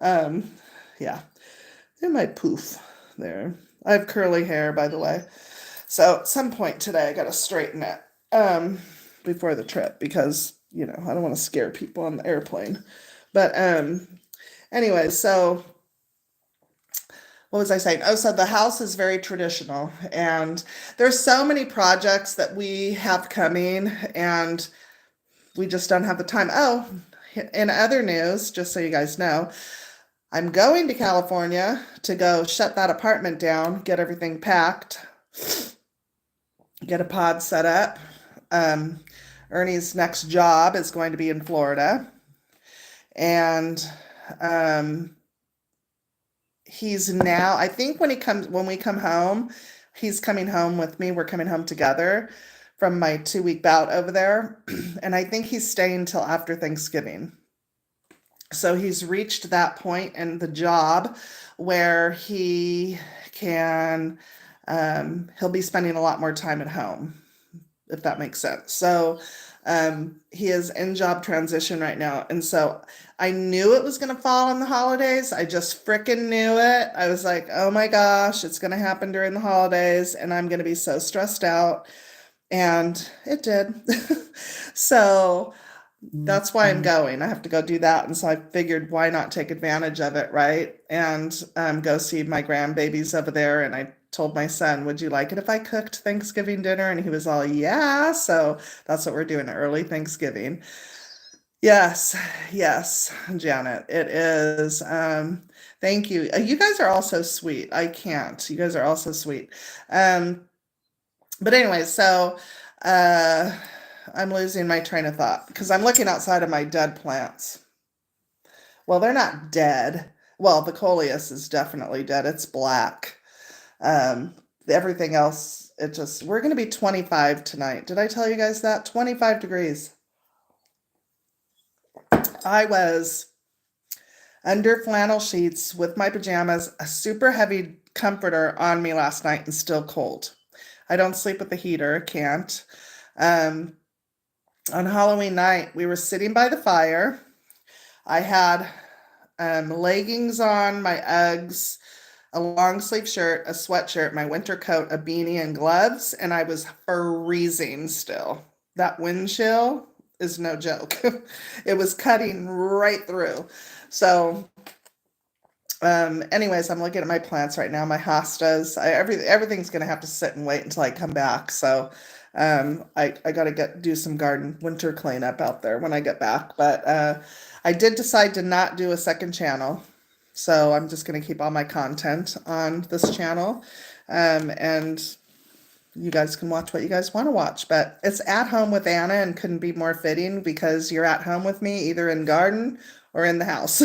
um, yeah, it might poof there. I have curly hair, by the way. So at some point today, I got to straighten it before the trip because, I don't want to scare people on the airplane. But anyway, so what was I saying? Oh, so the house is very traditional, and there's so many projects that we have coming, and we just don't have the time. Oh, in other news, just so you guys know, I'm going to California to go shut that apartment down, get everything packed, get a pod set up. Ernie's next job is going to be in Florida, and he's now, I think when we come home, he's coming home with me. We're coming home together from my 2-week bout over there. And I think he's staying till after Thanksgiving. So he's reached that point in the job where he can, he'll be spending a lot more time at home, if that makes sense. So he is in job transition right now. And so I knew it was going to fall on the holidays. I just freaking knew it. I was like, oh my gosh, it's going to happen during the holidays and I'm going to be so stressed out. And it did. So that's why I'm going. I have to go do that. And so I figured, why not take advantage of it, right? And go see my grandbabies over there. And I told my son, would you like it if I cooked Thanksgiving dinner? And he was all, yeah. So that's what we're doing, early Thanksgiving. Yes, yes, Janet, it is. Thank you. You guys are all so sweet. I can't. You guys are all so sweet. But anyway, so uh, I'm losing my train of thought because I'm looking outside of my dead plants. Well, they're not dead. Well, the coleus is definitely dead. It's black. Everything else, we're going to be 25 tonight. Did I tell you guys that? 25 degrees. I was under flannel sheets with my pajamas, a super heavy comforter on me last night and still cold. I don't sleep with the heater, can't. On Halloween night, we were sitting by the fire. I had leggings on, my Uggs, a long sleeve shirt, a sweatshirt, my winter coat, a beanie, and gloves, and I was freezing still. That wind chill is no joke. It was cutting right through. So, anyways, I'm looking at my plants right now, my hostas. Everything's gonna have to sit and wait until I come back. So, I gotta do some garden winter cleanup out there when I get back. But I did decide to not do a second channel. So I'm just going to keep all my content on this channel. And you guys can watch what you guys want to watch. But it's At Home with Anna and couldn't be more fitting because you're at home with me either in garden or in the house.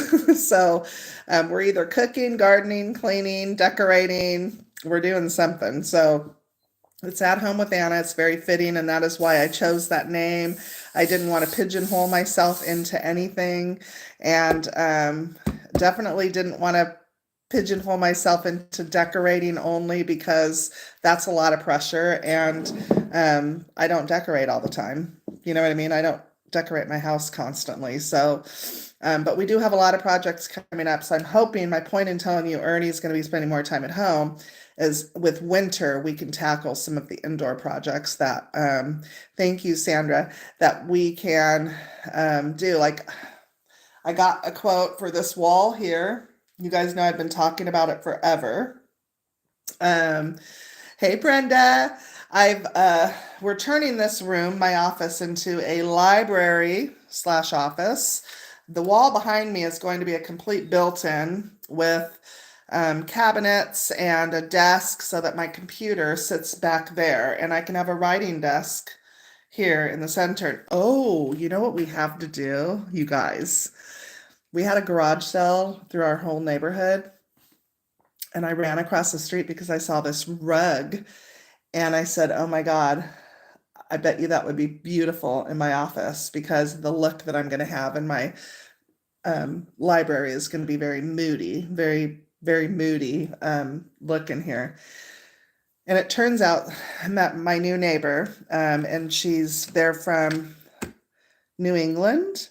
So we're either cooking, gardening, cleaning, decorating. We're doing something. So it's At Home with Anna. It's very fitting, and that is why I chose that name. I didn't want to pigeonhole myself into anything, and definitely didn't want to pigeonhole myself into decorating only because that's a lot of pressure, and I don't decorate all the time. You know what I mean? I don't decorate my house constantly. So, but we do have a lot of projects coming up. So I'm hoping, my point in telling you Ernie's going to be spending more time at home is with winter, we can tackle some of the indoor projects that, thank you, Sandra, that we can do. Like, I got a quote for this wall here. You guys know I've been talking about it forever. Hey, Brenda. We're turning this room, my office, into a library/office. The wall behind me is going to be a complete built-in with cabinets and a desk so that my computer sits back there and I can have a writing desk here in the center. Oh, you know what we have to do, you guys? We had a garage sale through our whole neighborhood, and I ran across the street because I saw this rug, and I said, oh my God, I bet you that would be beautiful in my office because the look that I'm going to have in my library is going to be very moody, very moody look in here. And it turns out I met my new neighbor, and they're from New England,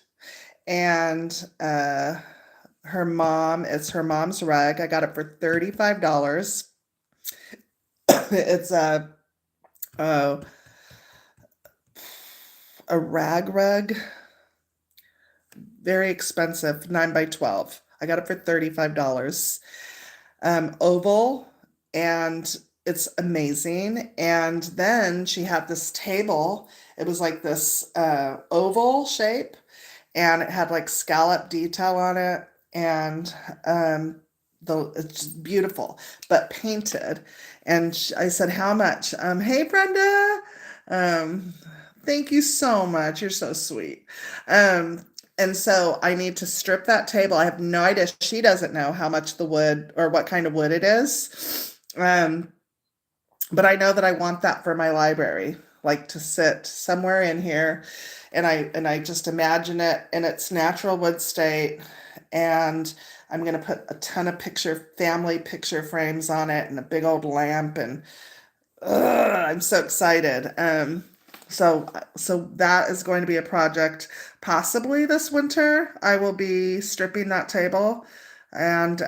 and her mom, it's her mom's rug. I got it for $35. It's a rag rug, very expensive, 9x12. I got it for $35. Oval, and it's amazing. And then she had this table. It was like this oval shape, and it had like scallop detail on it, and it's beautiful, but painted. And I said, how much? Hey, Brenda. Thank you so much. You're so sweet. And so I need to strip that table. I have no idea. She doesn't know how much the wood or what kind of wood it is. But I know that I want that for my library, like to sit somewhere in here. And I just imagine it in its natural wood state. And I'm going to put a ton of family picture frames on it and a big old lamp. And I'm so excited. So that is going to be a project possibly this winter. I will be stripping that table and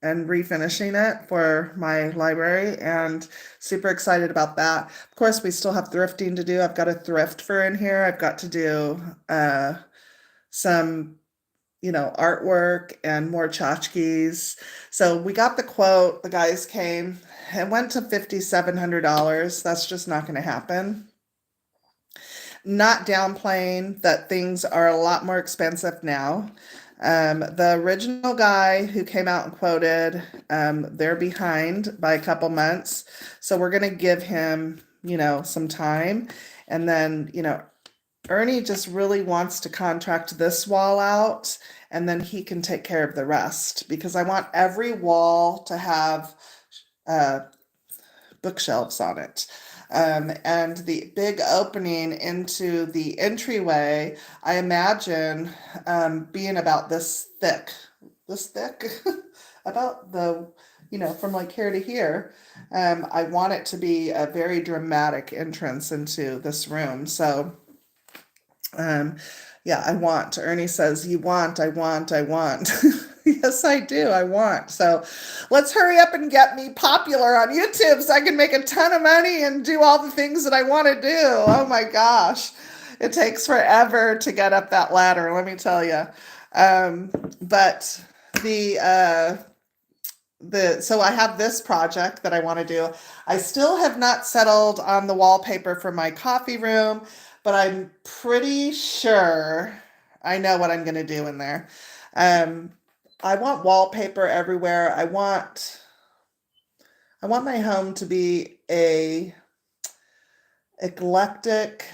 refinishing it for my library, and super excited about that. Of course, we still have thrifting to do. I've got a thrift for in here. I've got to do some, artwork and more tchotchkes. So we got the quote. The guys came. It went to $5,700. That's just not going to happen. Not downplaying that things are a lot more expensive now. The original guy who came out and quoted, they're behind by a couple months. So we're going to give him, some time. And then, Ernie just really wants to contract this wall out, and then he can take care of the rest, because I want every wall to have bookshelves on it. And the big opening into the entryway, I imagine being about this thick, about from like here to here. I want it to be a very dramatic entrance into this room. So, yeah, I want. Ernie says, you want, I want. Yes, I do. I want. So let's hurry up and get me popular on YouTube so I can make a ton of money and do all the things that I want to do. Oh my gosh. It takes forever to get up that ladder, let me tell you. But so I have this project that I want to do. I still have not settled on the wallpaper for my coffee room, but I'm pretty sure I know what I'm going to do in there. I want wallpaper everywhere. I want my home to be a eclectic.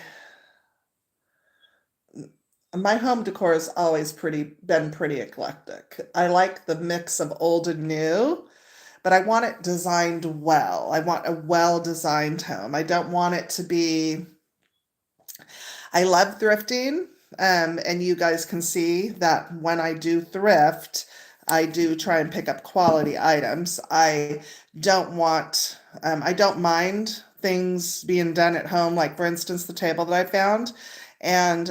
My home decor has always been pretty eclectic. I like the mix of old and new, but I want it designed well. I want a well-designed home. I don't want it to be. I love thrifting, and you guys can see that when I do thrift, I do try and pick up quality items. I don't mind things being done at home, like for instance, the table that I found. And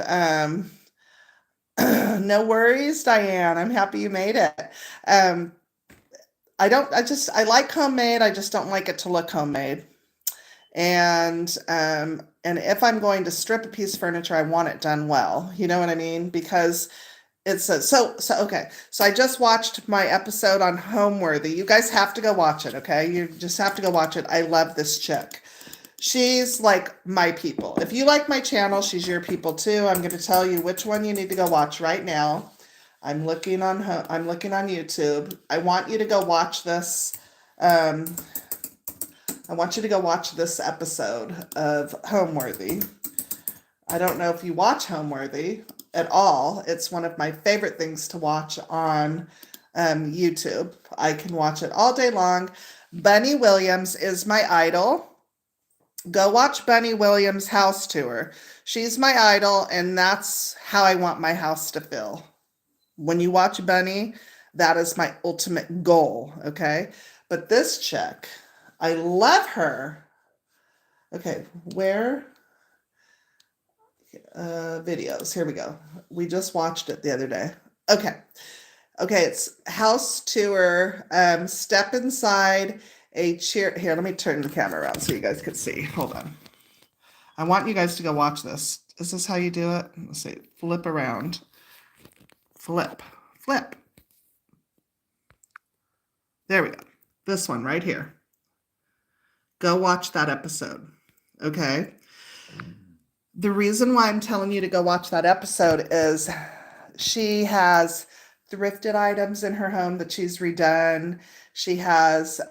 no worries, Diane. I'm happy you made it. I like homemade. I just don't like it to look homemade. And if I'm going to strip a piece of furniture, I want it done well. You know what I mean? Because it's okay. So I just watched my episode on Homeworthy. You guys have to go watch it, okay? You just have to go watch it. I love this chick. She's like my people. If you like my channel, she's your people too. I'm going to tell you which one you need to go watch right now. I'm looking on YouTube. I want you to go watch this. I want you to go watch this episode of Homeworthy. I don't know if you watch Homeworthy at all. It's one of my favorite things to watch on YouTube. I can watch it all day long. Bunny Williams is my idol. Go watch Bunny Williams' house tour. She's my idol, and that's how I want my house to feel. When you watch Bunny, that is my ultimate goal, okay? But this chick, I love her. Okay, where? Videos. Here we go. We just watched it the other day. Okay, it's house tour. Step inside a chair. Here, let me turn the camera around so you guys can see. Hold on. I want you guys to go watch this. Is this how you do it? Let's see. Flip around. Flip. There we go. This one right here. Go watch that episode. Okay. The reason why I'm telling you to go watch that episode is she has thrifted items in her home that she's redone. She has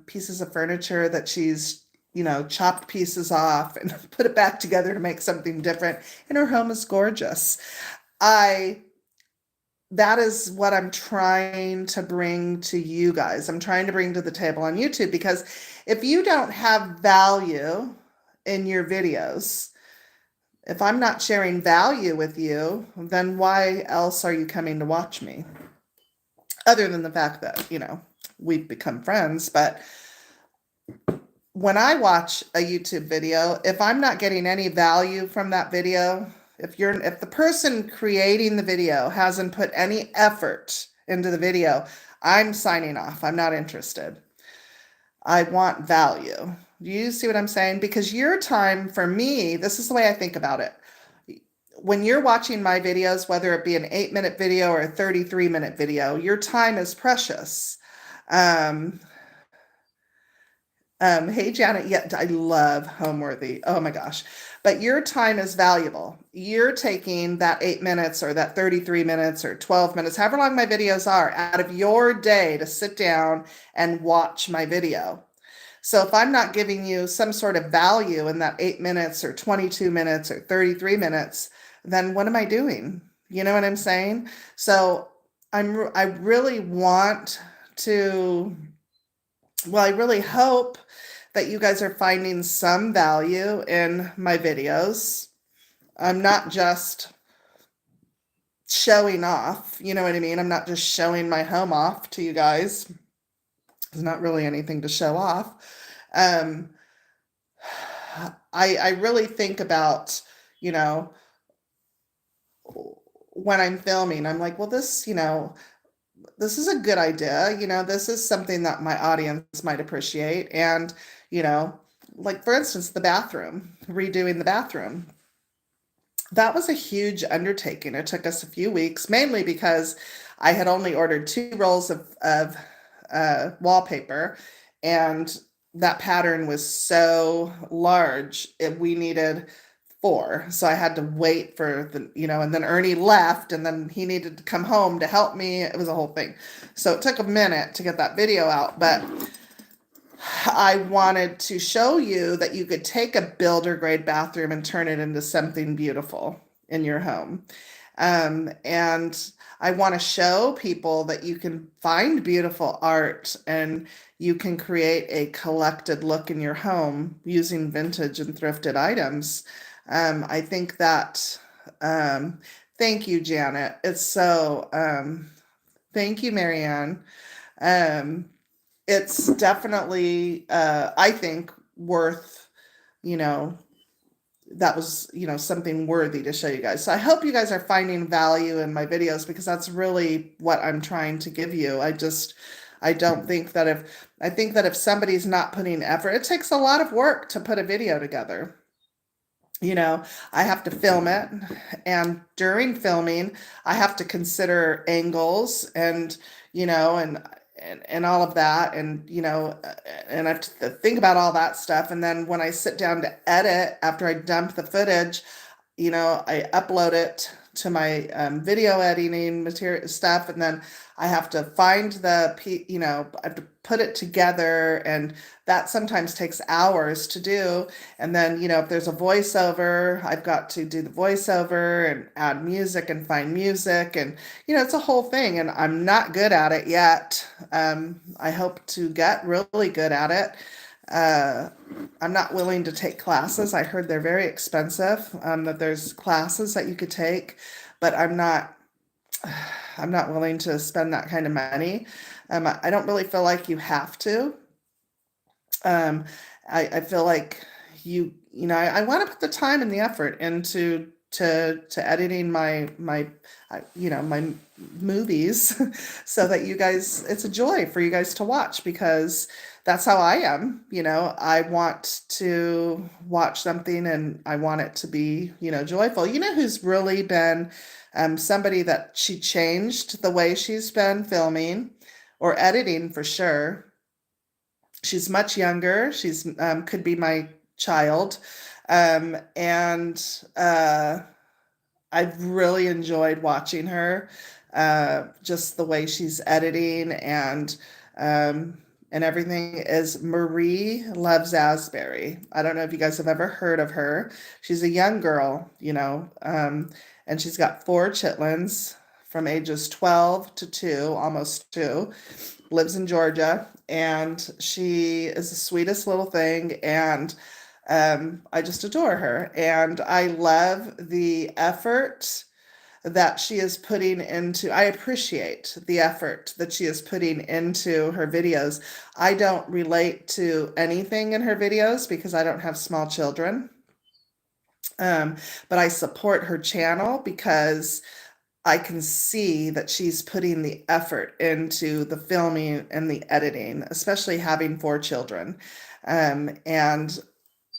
pieces of furniture that she's, chopped pieces off and put it back together to make something different. And her home is gorgeous. That is what I'm trying to bring to you guys. I'm trying to bring to the table on YouTube, because if you don't have value in your videos, if I'm not sharing value with you, then why else are you coming to watch me? Other than the fact that, we've become friends. But when I watch a YouTube video, if I'm not getting any value from that video, if the person creating the video hasn't put any effort into the video, I'm signing off. I'm not interested. I want value. Do you see what I'm saying? Because your time, for me, this is the way I think about it. When you're watching my videos, whether it be an 8-minute video or a 33-minute video, your time is precious. Hey, Janet. Yeah, I love Homeworthy. Oh my gosh. But your time is valuable. You're taking that 8 minutes or that 33 minutes or 12 minutes, however long my videos are, out of your day to sit down and watch my video. So if I'm not giving you some sort of value in that 8 minutes or 22 minutes or 33 minutes, then what am I doing? You know what I'm saying? So I really want to, I really hope that you guys are finding some value in my videos. I'm not just showing off, you know what I mean? I'm not just showing my home off to you guys. There's not really anything to show off. I really think about, when I'm filming, I'm like, well, this, this is a good idea. This is something that my audience might appreciate. And, you know, like for instance, the bathroom, redoing the bathroom. That was a huge undertaking. It took us a few weeks, mainly because I had only ordered 2 rolls of wallpaper, and that pattern was so large, we needed 4. So I had to wait for and then Ernie left, and then he needed to come home to help me. It was a whole thing. So it took a minute to get that video out, but I wanted to show you that you could take a builder grade bathroom and turn it into something beautiful in your home. And I want to show people that you can find beautiful art and you can create a collected look in your home using vintage and thrifted items. I think that, thank you, Janet. It's so, thank you, Marianne. It's definitely, I think, worth, that was, something worthy to show you guys. So I hope you guys are finding value in my videos, because that's really what I'm trying to give you. I don't think that I think that if somebody's not putting effort, it takes a lot of work to put a video together. I have to film it, and during filming, I have to consider angles and, and all of that, and and I have to think about all that stuff. And then when I sit down to edit, after I dump the footage, I upload it to my video editing material stuff, and then I have to find I have to put it together, and that sometimes takes hours to do. And then, if there's a voiceover, I've got to do the voiceover and add music and find music, and it's a whole thing, and I'm not good at it yet. I hope to get really good at it. I'm not willing to take classes. I heard they're very expensive, that there's classes that you could take, but I'm not willing to spend that kind of money. I don't really feel like you have to. I feel like I want to put the time and the effort into to editing my my movies so that you guys, it's a joy for you guys to watch, because that's how I am. I want to watch something and I want it to be, joyful. Who's really been somebody that she changed the way she's been filming or editing for sure. She's much younger. She's could be my child. And I've really enjoyed watching her, just the way she's editing and everything, is Marie Loves Asbury. I don't know if you guys have ever heard of her. She's a young girl, and she's got 4 chitlins from ages 12 to 2, almost 2, lives in Georgia, and she is the sweetest little thing, and I just adore her, and I love the effort that she is putting into, I appreciate the effort that she is putting into her videos. I don't relate to anything in her videos because I don't have small children. But I support her channel because I can see that she's putting the effort into the filming and the editing, especially having 4 children. And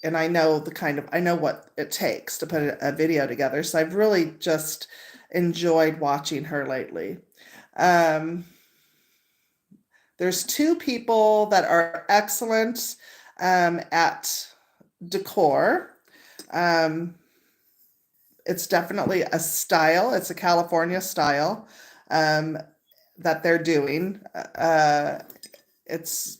I know I know what it takes to put a video together. So I've really just enjoyed watching her lately. There's 2 people that are excellent at decor. It's definitely a style. It's a California style that they're doing. It's,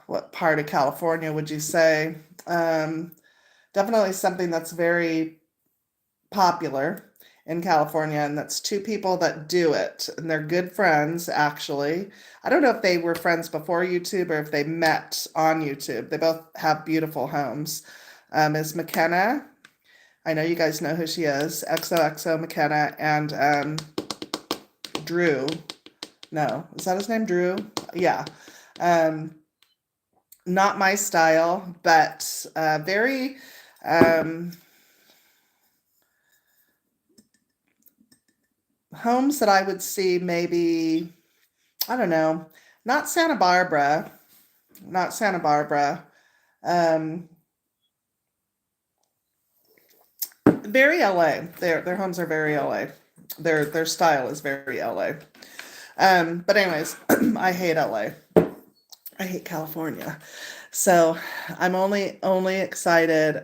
what part of California would you say? Definitely something that's very popular in California, and that's 2 people that do it, and they're good friends, actually. I don't know if they were friends before YouTube or if they met on YouTube. They both have beautiful homes. Is McKenna. I know you guys know who she is. XOXO McKenna, and Drew. No, is that his name? Drew? Yeah. Not my style, but very homes that I would see, maybe, I don't know, not Santa Barbara, not Santa Barbara. Um, Very LA. Their homes are very LA. Their style is very LA. But anyways, I hate LA. I hate California. So I'm only excited.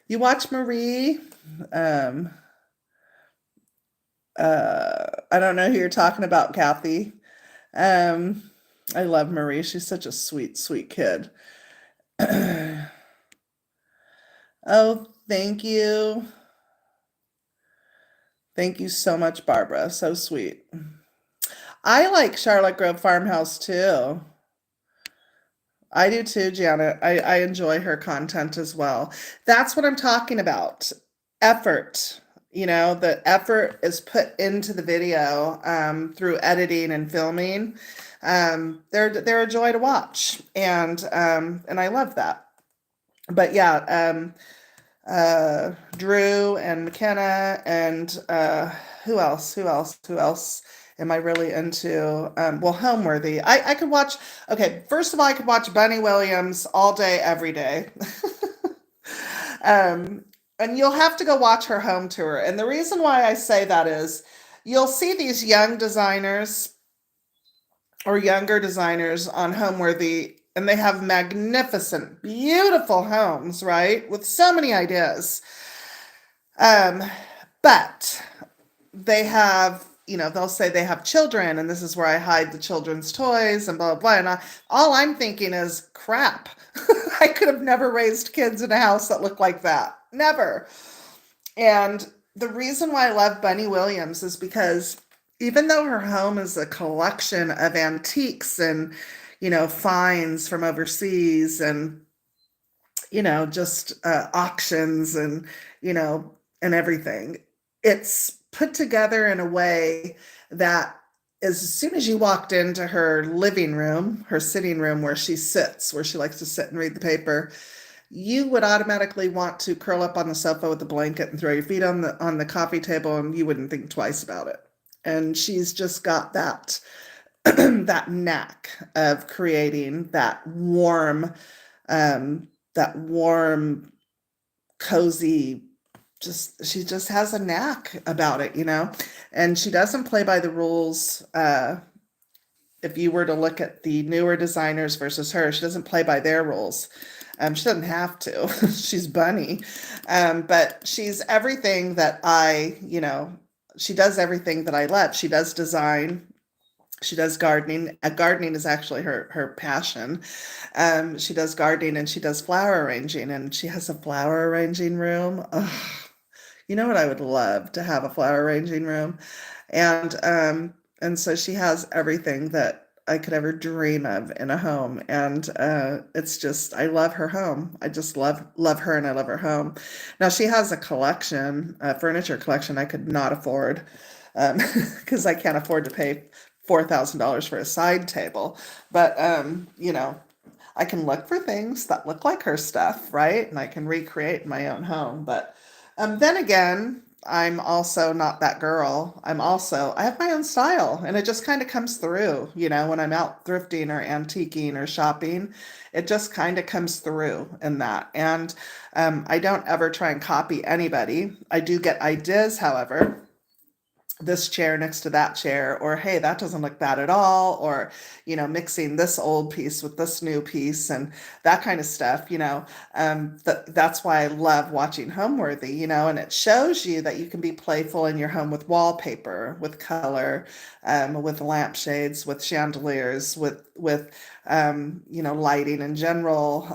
You watch Marie? Um, I don't know who you're talking about, Kathy. Um, I love Marie. She's such a sweet, sweet kid. Oh, thank you. Thank you so much, Barbara. So sweet. I like Charlotte Grove Farmhouse too. I do too, Janet. I enjoy her content as well. That's what I'm talking about. Effort. The effort is put into the video through editing and filming. They're a joy to watch, and I love that. But yeah, Drew and McKenna and who else? Who else? Who else am I really into? Well, Homeworthy. I could watch. Okay, first of all, I could watch Bunny Williams all day, every day. um, and you'll have to go watch her home tour. And the reason why I say that is, you'll see these young designers or younger designers on Homeworthy, and they have magnificent, beautiful homes, right? With so many ideas. Um, but they have, they'll say they have children, and this is where I hide the children's toys and blah, blah, blah. And all I'm thinking is, crap, I could have never raised kids in a house that looked like that. Never. And the reason why I love Bunny Williams is because even though her home is a collection of antiques and, finds from overseas and, just auctions and, and everything, it's put together in a way that as soon as you walked into her living room, her sitting room where she sits, where she likes to sit and read the paper, you would automatically want to curl up on the sofa with a blanket and throw your feet on the coffee table, and you wouldn't think twice about it. And she's just got that that knack of creating that warm, cozy, she just has a knack about it, and she doesn't play by the rules. If you were to look at the newer designers versus her, she doesn't play by their rules. She doesn't have to. She's Bunny. But she's everything that she does everything that I love. She does design. She does gardening. Gardening is actually her passion. She does gardening and she does flower arranging, and she has a flower arranging room. Ugh. You know what I would love to have, a flower arranging room. And so she has everything that I could ever dream of in a home. And it's just, I love her home. I just love her, and I love her home. Now she has a collection, a furniture collection I could not afford, because I can't afford to pay $4,000 for a side table. But I can look for things that look like her stuff, right? And I can recreate my own home. But then again, I'm also not that girl. I have my own style, and it just kind of comes through, when I'm out thrifting or antiquing or shopping, it just kind of comes through in that. And I don't ever try and copy anybody. I do get ideas, however. This chair next to that chair, or hey, that doesn't look bad at all, or mixing this old piece with this new piece and that kind of stuff. That's why I love watching Homeworthy, and it shows you that you can be playful in your home with wallpaper, with color, with lampshades, with chandeliers, with lighting in general,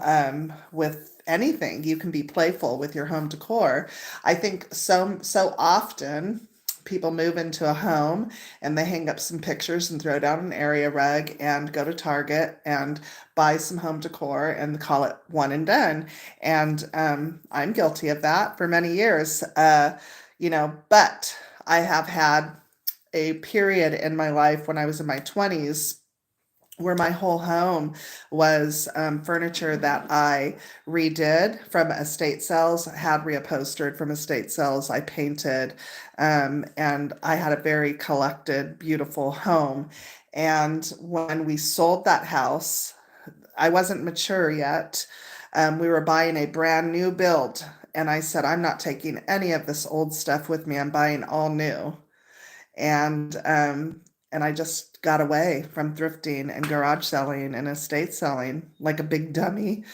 with anything. You can be playful with your home decor. I think so often people move into a home and they hang up some pictures and throw down an area rug and go to Target and buy some home decor and call it one and done. And I'm guilty of that for many years, but I have had a period in my life when I was in my 20s where my whole home was furniture that I redid from estate sales, had reupholstered from estate sales. I painted, and I had a very collected, beautiful home. And when we sold that house, I wasn't mature yet. We were buying a brand new build. And I said, I'm not taking any of this old stuff with me. I'm buying all new. And I just got away from thrifting and garage selling and estate selling like a big dummy.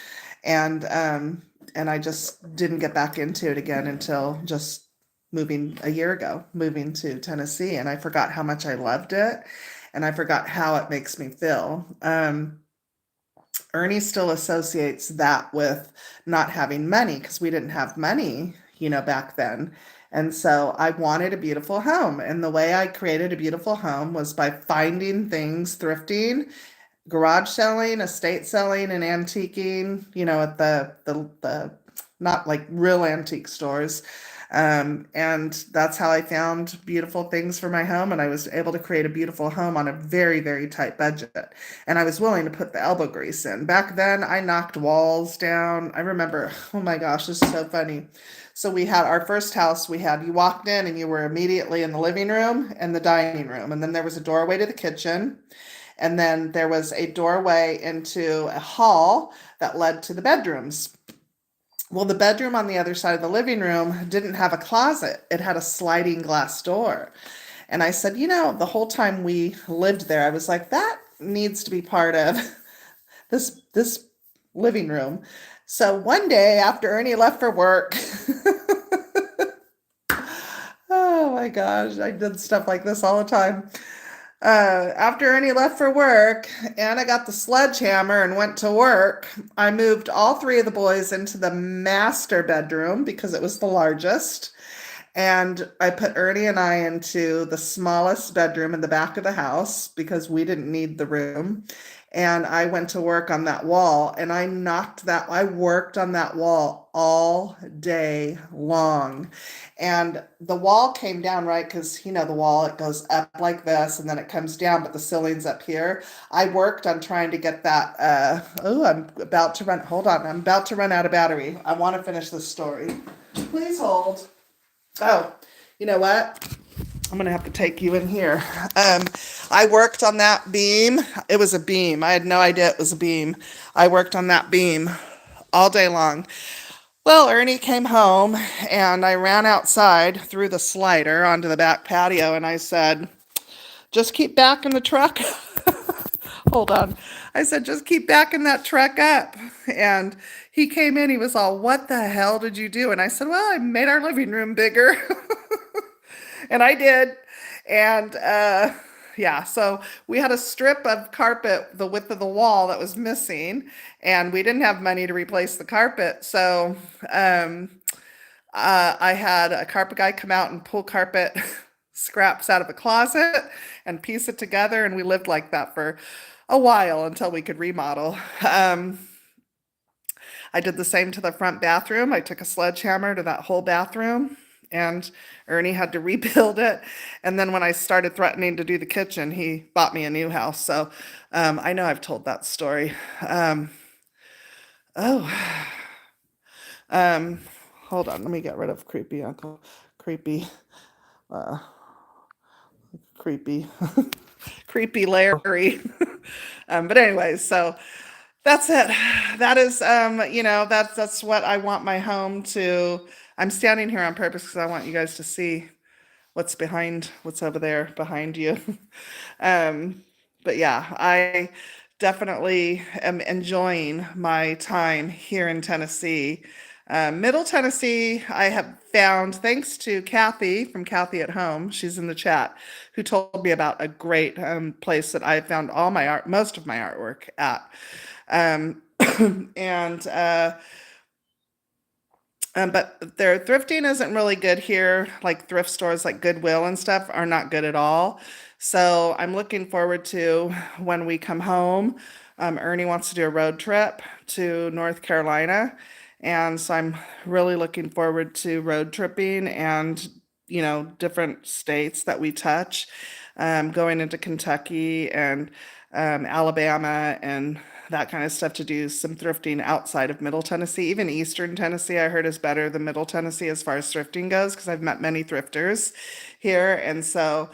And I just didn't get back into it again until just moving a year ago, moving to Tennessee. And I forgot how much I loved it, and I forgot how it makes me feel. Ernie still associates that with not having money because we didn't have money, back then. And so I wanted a beautiful home. And the way I created a beautiful home was by finding things, thrifting, garage selling, estate selling, and antiquing, at the not like real antique stores. And that's how I found beautiful things for my home. And I was able to create a beautiful home on a very, very tight budget. And I was willing to put the elbow grease in. Back then, I knocked walls down. I remember, oh my gosh, this is so funny. So we had our first house, you walked in and you were immediately in the living room and the dining room. And then there was a doorway to the kitchen. And then there was a doorway into a hall that led to the bedrooms. Well, the bedroom on the other side of the living room didn't have a closet. It had a sliding glass door. And I said, the whole time we lived there, I was like, that needs to be part of this living room. So one day after Ernie left for work, oh my gosh, I did stuff like this all the time. After Ernie left for work, Anna got the sledgehammer and went to work. I moved all three of the boys into the master bedroom because it was the largest. And I put Ernie and I into the smallest bedroom in the back of the house because we didn't need the room. And I went to work on that wall, and I worked on that wall all day long. And the wall came down, right? Because, the wall, it goes up like this and then it comes down, but the ceiling's up here. I worked on trying to get that. I'm about to run. Hold on. I'm about to run out of battery. I want to finish this story. Please hold. Oh, you know what? I'm going to have to take you in here. I worked on that beam. It was a beam. I had no idea it was a beam. I worked on that beam all day long. Well, Ernie came home and I ran outside through the slider onto the back patio and I said, just keep backing the truck. Hold on. I said, just keep backing that truck up. And he came in, he was all, what the hell did you do? And I said, well, I made our living room bigger. And I did. And yeah, so we had a strip of carpet the width of the wall that was missing, and we didn't have money to replace the carpet. So I had a carpet guy come out and pull carpet scraps out of a closet and piece it together, and we lived like that for a while until we could remodel. I did the same to the front bathroom. I took a sledgehammer to that whole bathroom, and Ernie had to rebuild it. And then when I started threatening to do the kitchen, he bought me a new house. So I know I've told that story. Oh, hold on. Let me get rid of creepy uncle. Creepy, creepy, creepy Larry. But anyways, so that's it. That is, that's what I want my home to. I'm standing here on purpose because I want you guys to see what's over there behind you. But yeah, I definitely am enjoying my time here in Tennessee. Middle Tennessee, I have found, thanks to Kathy from Kathy at Home, she's in the chat, who told me about a great place that I found most of my artwork at. And but their thrifting isn't really good here. Like thrift stores like Goodwill and stuff are not good at all. So I'm looking forward to when we come home. Ernie wants to do a road trip to North Carolina. And so I'm really looking forward to road tripping and, different states that we touch, going into Kentucky and Alabama and that kind of stuff to do some thrifting outside of Middle Tennessee. Even Eastern Tennessee, I heard, is better than Middle Tennessee as far as thrifting goes because I've met many thrifters here. And so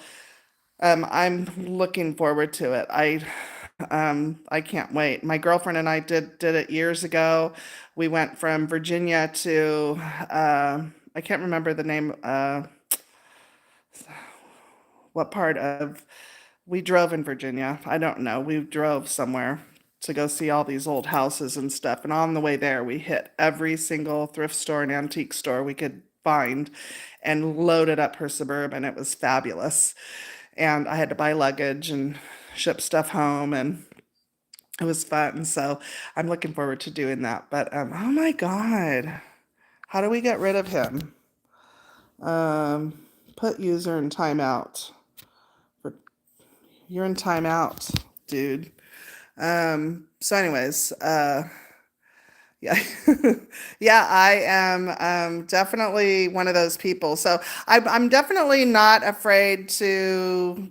I'm looking forward to it. I can't wait. My girlfriend and I did it years ago. We went from Virginia to I can't remember the name. What part of we drove in Virginia? I don't know. We drove somewhere to go see all these old houses and stuff. And on the way there, we hit every single thrift store and antique store we could find and loaded up her Suburban. It was fabulous. And I had to buy luggage and ship stuff home, and it was fun. So I'm looking forward to doing that. But oh my God, how do we get rid of him? Put user in timeout. You're in timeout, dude. So anyways, yeah. Yeah, I am definitely one of those people. So I'm definitely not afraid to,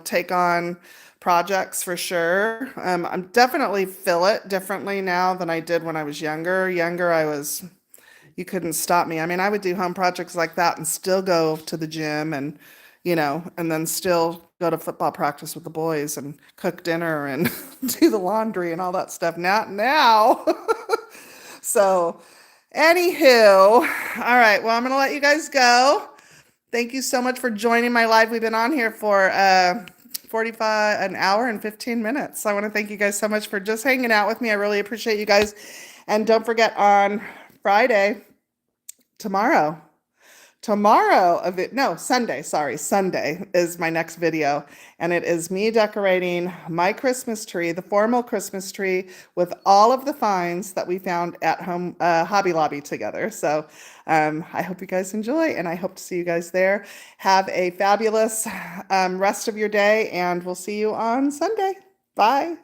take on projects for sure. I'm definitely feel it differently now than I did when I was younger. You couldn't stop me. I mean, I would do home projects like that and still go to the gym and, and then still go to football practice with the boys and cook dinner and do the laundry and all that stuff. Not now. So, anywho, all right. Well, I'm going to let you guys go. Thank you so much for joining my live. We've been on here for an hour and 15 minutes. So I want to thank you guys so much for just hanging out with me. I really appreciate you guys. And don't forget on Friday, Sunday is my next video, and it is me decorating my Christmas tree, the formal Christmas tree, with all of the finds that we found at home, Hobby Lobby together. So I hope you guys enjoy, and I hope to see you guys there. Have a fabulous rest of your day, and we'll see you on Sunday. Bye.